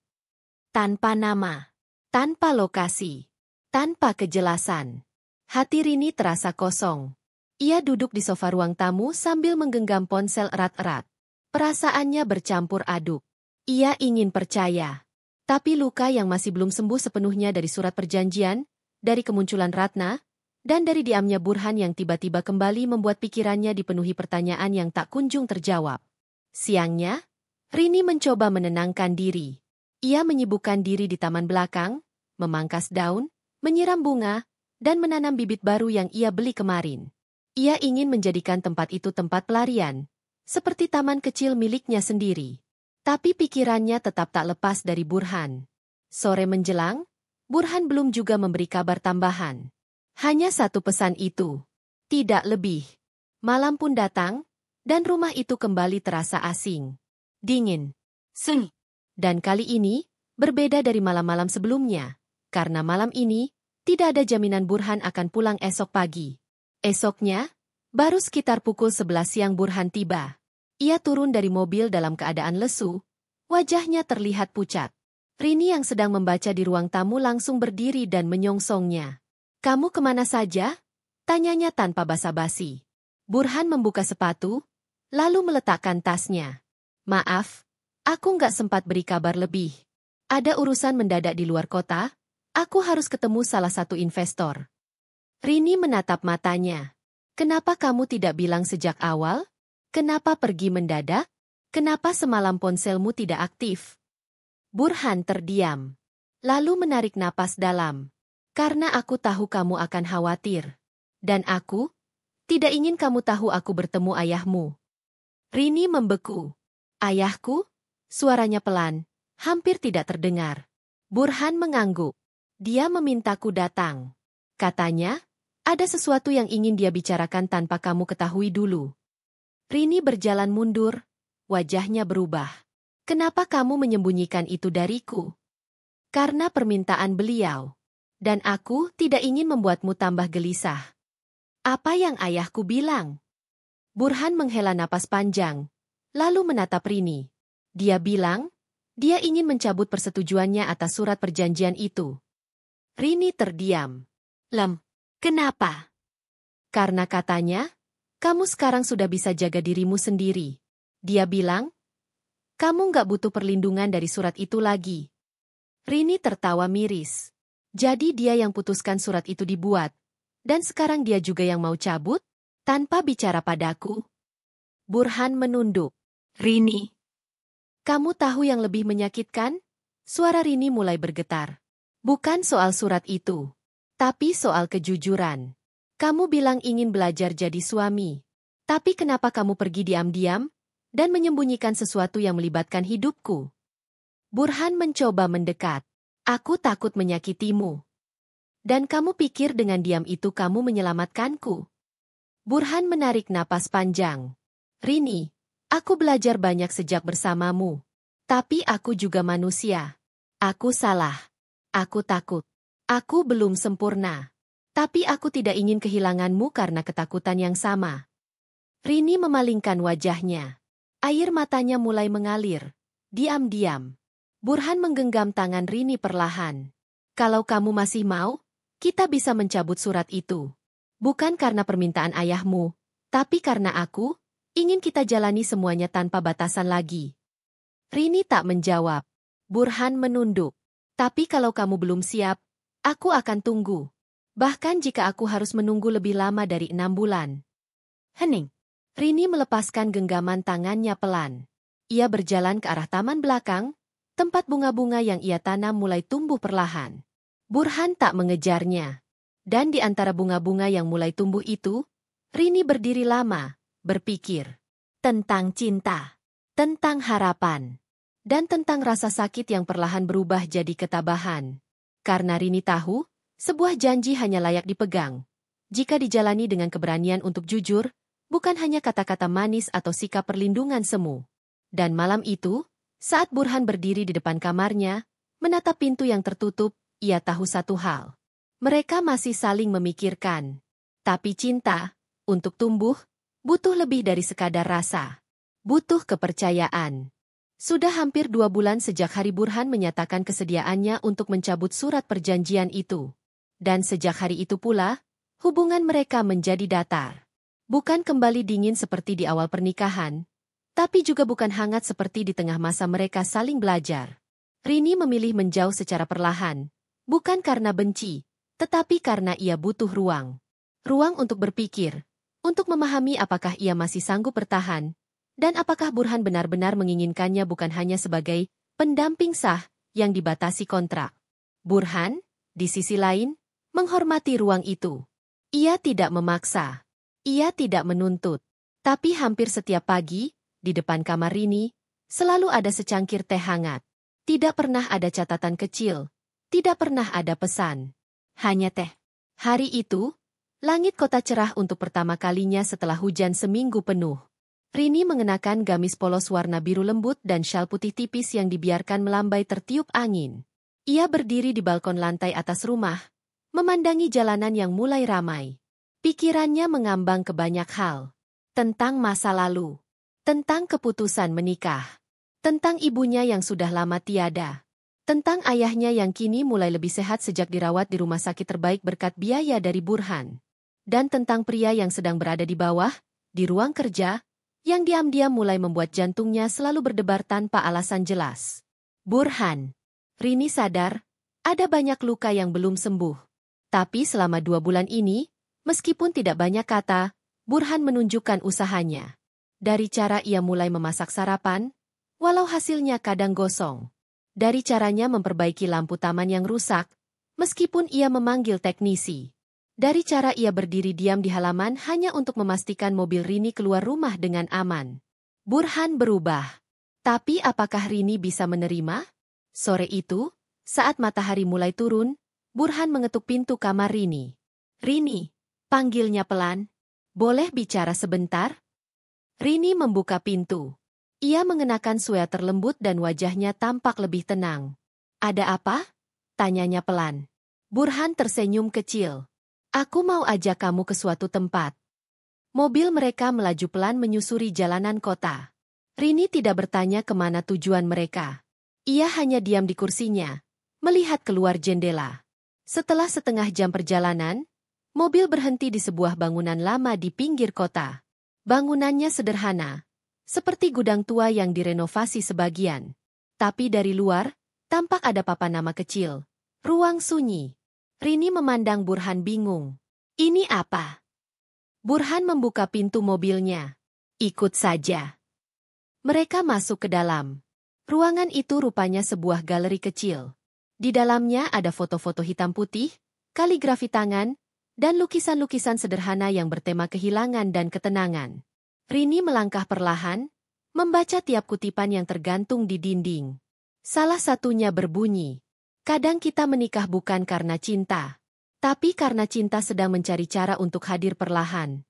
Tanpa nama, tanpa lokasi, tanpa kejelasan. Hati Rini terasa kosong. Ia duduk di sofa ruang tamu sambil menggenggam ponsel erat-erat. Perasaannya bercampur aduk. Ia ingin percaya. Tapi luka yang masih belum sembuh sepenuhnya dari surat perjanjian, dari kemunculan Ratna, dan dari diamnya Burhan yang tiba-tiba kembali membuat pikirannya dipenuhi pertanyaan yang tak kunjung terjawab. Siangnya, Rini mencoba menenangkan diri. Ia menyibukkan diri di taman belakang, memangkas daun, menyiram bunga, dan menanam bibit baru yang ia beli kemarin. Ia ingin menjadikan tempat itu tempat pelarian, seperti taman kecil miliknya sendiri. Tapi pikirannya tetap tak lepas dari Burhan. Sore menjelang, Burhan belum juga memberi kabar tambahan. Hanya satu pesan itu. Tidak lebih. Malam pun datang, dan rumah itu kembali terasa asing. Dingin. Sunyi. Dan kali ini, berbeda dari malam-malam sebelumnya. Karena malam ini, tidak ada jaminan Burhan akan pulang esok pagi. Esoknya, baru sekitar pukul 11 siang Burhan tiba. Ia turun dari mobil dalam keadaan lesu, wajahnya terlihat pucat. Rini yang sedang membaca di ruang tamu langsung berdiri dan menyongsongnya. "Kamu kemana saja?" tanyanya tanpa basa-basi. Burhan membuka sepatu, lalu meletakkan tasnya. "Maaf, aku nggak sempat beri kabar lebih. Ada urusan mendadak di luar kota, aku harus ketemu salah satu investor." Rini menatap matanya. "Kenapa kamu tidak bilang sejak awal? Kenapa pergi mendadak? Kenapa semalam ponselmu tidak aktif?" Burhan terdiam. Lalu menarik napas dalam. "Karena aku tahu kamu akan khawatir. Dan aku tidak ingin kamu tahu aku bertemu ayahmu." Rini membeku. "Ayahku?" Suaranya pelan, hampir tidak terdengar. Burhan mengangguk. "Dia memintaku datang. Katanya, ada sesuatu yang ingin dia bicarakan tanpa kamu ketahui dulu." Rini berjalan mundur, wajahnya berubah. "Kenapa kamu menyembunyikan itu dariku?" "Karena permintaan beliau. Dan aku tidak ingin membuatmu tambah gelisah." "Apa yang ayahku bilang?" Burhan menghela napas panjang, lalu menatap Rini. Dia bilang, dia ingin mencabut persetujuannya atas surat perjanjian itu. Rini terdiam. Kenapa?" "Karena katanya, kamu sekarang sudah bisa jaga dirimu sendiri. Dia bilang, kamu nggak butuh perlindungan dari surat itu lagi." Rini tertawa miris. "Jadi dia yang putuskan surat itu dibuat, dan sekarang dia juga yang mau cabut, tanpa bicara padaku?" Burhan menunduk. "Rini, kamu tahu yang lebih menyakitkan?" Suara Rini mulai bergetar. "Bukan soal surat itu. Tapi soal kejujuran. Kamu bilang ingin belajar jadi suami. Tapi kenapa kamu pergi diam-diam dan menyembunyikan sesuatu yang melibatkan hidupku?" Burhan mencoba mendekat. "Aku takut menyakitimu. Dan kamu pikir dengan diam itu kamu menyelamatkanku?" Burhan menarik napas panjang. Rini, aku belajar banyak sejak bersamamu. Tapi aku juga manusia. Aku salah. Aku takut. Aku belum sempurna. Tapi aku tidak ingin kehilanganmu karena ketakutan yang sama. Rini memalingkan wajahnya. Air matanya mulai mengalir. Diam-diam. Burhan menggenggam tangan Rini perlahan. Kalau kamu masih mau, kita bisa mencabut surat itu. Bukan karena permintaan ayahmu, tapi karena aku ingin kita jalani semuanya tanpa batasan lagi. Rini tak menjawab. Burhan menunduk. Tapi kalau kamu belum siap, aku akan tunggu. Bahkan jika aku harus menunggu lebih lama dari 6 bulan. Hening. Rini melepaskan genggaman tangannya pelan. Ia berjalan ke arah taman belakang, tempat bunga-bunga yang ia tanam mulai tumbuh perlahan. Burhan tak mengejarnya. Dan di antara bunga-bunga yang mulai tumbuh itu, Rini berdiri lama, berpikir. Tentang cinta. Tentang harapan. Dan tentang rasa sakit yang perlahan berubah jadi ketabahan. Karena Rini tahu, sebuah janji hanya layak dipegang. Jika dijalani dengan keberanian untuk jujur, bukan hanya kata-kata manis atau sikap perlindungan semu. Dan malam itu, saat Burhan berdiri di depan kamarnya, menatap pintu yang tertutup, ia tahu satu hal. Mereka masih saling memikirkan. Tapi cinta, untuk tumbuh, butuh lebih dari sekadar rasa. Butuh kepercayaan. Sudah hampir 2 bulan sejak hari Burhan menyatakan kesediaannya untuk mencabut surat perjanjian itu. Dan sejak hari itu pula, hubungan mereka menjadi datar. Bukan kembali dingin seperti di awal pernikahan, tapi juga bukan hangat seperti di tengah masa mereka saling belajar. Rini memilih menjauh secara perlahan, bukan karena benci, tetapi karena ia butuh ruang. Ruang untuk berpikir, untuk memahami apakah ia masih sanggup bertahan, dan apakah Burhan benar-benar menginginkannya bukan hanya sebagai pendamping sah yang dibatasi kontrak. Burhan, di sisi lain, menghormati ruang itu. Ia tidak memaksa. Ia tidak menuntut. Tapi hampir setiap pagi, di depan kamar Rini, selalu ada secangkir teh hangat. Tidak pernah ada catatan kecil. Tidak pernah ada pesan. Hanya teh. Hari itu, langit kota cerah untuk pertama kalinya setelah hujan seminggu penuh. Rini mengenakan gamis polos warna biru lembut dan syal putih tipis yang dibiarkan melambai tertiup angin. Ia berdiri di balkon lantai atas rumah, memandangi jalanan yang mulai ramai. Pikirannya mengambang ke banyak hal. Tentang masa lalu. Tentang keputusan menikah. Tentang ibunya yang sudah lama tiada. Tentang ayahnya yang kini mulai lebih sehat sejak dirawat di rumah sakit terbaik berkat biaya dari Burhan. Dan tentang pria yang sedang berada di bawah, di ruang kerja, yang diam-diam mulai membuat jantungnya selalu berdebar tanpa alasan jelas. Burhan. Rini sadar, ada banyak luka yang belum sembuh. Tapi selama 2 bulan ini, meskipun tidak banyak kata, Burhan menunjukkan usahanya. Dari cara ia mulai memasak sarapan, walau hasilnya kadang gosong. Dari caranya memperbaiki lampu taman yang rusak, meskipun ia memanggil teknisi. Dari cara ia berdiri diam di halaman hanya untuk memastikan mobil Rini keluar rumah dengan aman. Burhan berubah. Tapi apakah Rini bisa menerima? Sore itu, saat matahari mulai turun, Burhan mengetuk pintu kamar Rini. Rini, panggilnya pelan. Boleh bicara sebentar? Rini membuka pintu. Ia mengenakan sweater lembut dan wajahnya tampak lebih tenang. Ada apa? Tanyanya pelan. Burhan tersenyum kecil. Aku mau ajak kamu ke suatu tempat. Mobil mereka melaju pelan menyusuri jalanan kota. Rini tidak bertanya kemana tujuan mereka. Ia hanya diam di kursinya, melihat keluar jendela. Setelah setengah jam perjalanan, mobil berhenti di sebuah bangunan lama di pinggir kota. Bangunannya sederhana, seperti gudang tua yang direnovasi sebagian. Tapi dari luar, tampak ada papan nama kecil. Ruang sunyi. Rini memandang Burhan bingung. Ini apa? Burhan membuka pintu mobilnya. Ikut saja. Mereka masuk ke dalam. Ruangan itu rupanya sebuah galeri kecil. Di dalamnya ada foto-foto hitam putih, kaligrafi tangan, dan lukisan-lukisan sederhana yang bertema kehilangan dan ketenangan. Rini melangkah perlahan, membaca tiap kutipan yang tergantung di dinding. Salah satunya berbunyi, kadang kita menikah bukan karena cinta, tapi karena cinta sedang mencari cara untuk hadir perlahan.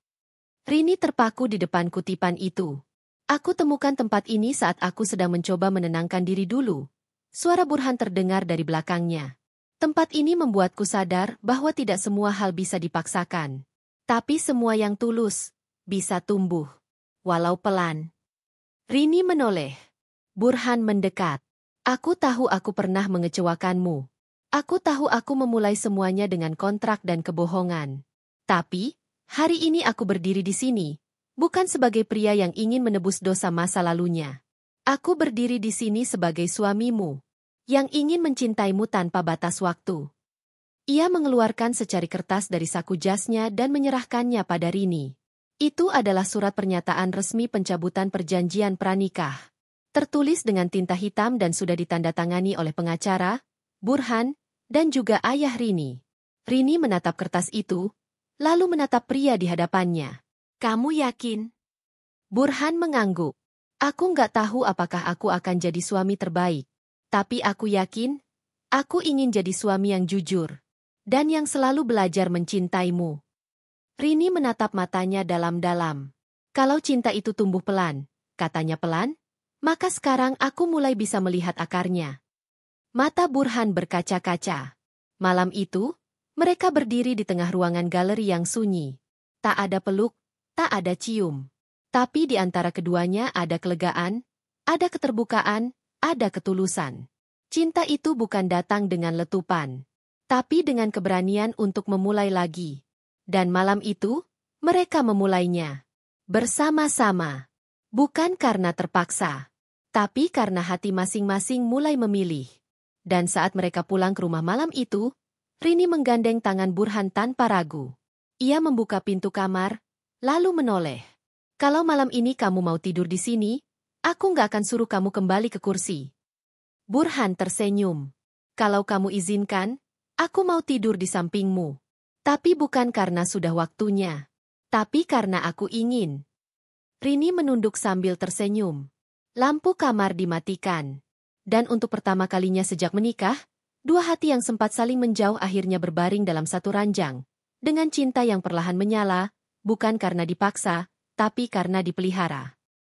Rini terpaku di depan kutipan itu. Aku temukan tempat ini saat aku sedang mencoba menenangkan diri dulu. Suara Burhan terdengar dari belakangnya. Tempat ini membuatku sadar bahwa tidak semua hal bisa dipaksakan. Tapi semua yang tulus bisa tumbuh, walau pelan. Rini menoleh. Burhan mendekat. Aku tahu aku pernah mengecewakanmu. Aku tahu aku memulai semuanya dengan kontrak dan kebohongan. Tapi, hari ini aku berdiri di sini, bukan sebagai pria yang ingin menebus dosa masa lalunya. Aku berdiri di sini sebagai suamimu, yang ingin mencintaimu tanpa batas waktu. Ia mengeluarkan secari kertas dari saku jasnya dan menyerahkannya pada Rini. Itu adalah surat pernyataan resmi pencabutan perjanjian pranikah. Tertulis dengan tinta hitam dan sudah ditandatangani oleh pengacara, Burhan, dan juga ayah Rini. Rini menatap kertas itu, lalu menatap pria di hadapannya. Kamu yakin? Burhan mengangguk. Aku nggak tahu apakah aku akan jadi suami terbaik. Tapi aku yakin, aku ingin jadi suami yang jujur. Dan yang selalu belajar mencintaimu. Rini menatap matanya dalam-dalam. Kalau cinta itu tumbuh pelan, katanya pelan, maka sekarang aku mulai bisa melihat akarnya. Mata Burhan berkaca-kaca. Malam itu, mereka berdiri di tengah ruangan galeri yang sunyi. Tak ada peluk, tak ada cium. Tapi di antara keduanya ada kelegaan, ada keterbukaan, ada ketulusan. Cinta itu bukan datang dengan letupan, tapi dengan keberanian untuk memulai lagi. Dan malam itu, mereka memulainya. Bersama-sama. Bukan karena terpaksa. Tapi karena hati masing-masing mulai memilih. Dan saat mereka pulang ke rumah malam itu, Rini menggandeng tangan Burhan tanpa ragu. Ia membuka pintu kamar, lalu menoleh. Kalau malam ini kamu mau tidur di sini, aku nggak akan suruh kamu kembali ke kursi. Burhan tersenyum. Kalau kamu izinkan, aku mau tidur di sampingmu. Tapi bukan karena sudah waktunya. Tapi karena aku ingin. Rini menunduk sambil tersenyum. Lampu kamar dimatikan. Dan untuk pertama kalinya sejak menikah, dua hati yang sempat saling menjauh akhirnya berbaring dalam satu ranjang. Dengan cinta yang perlahan menyala, bukan karena dipaksa, tapi karena dipelihara.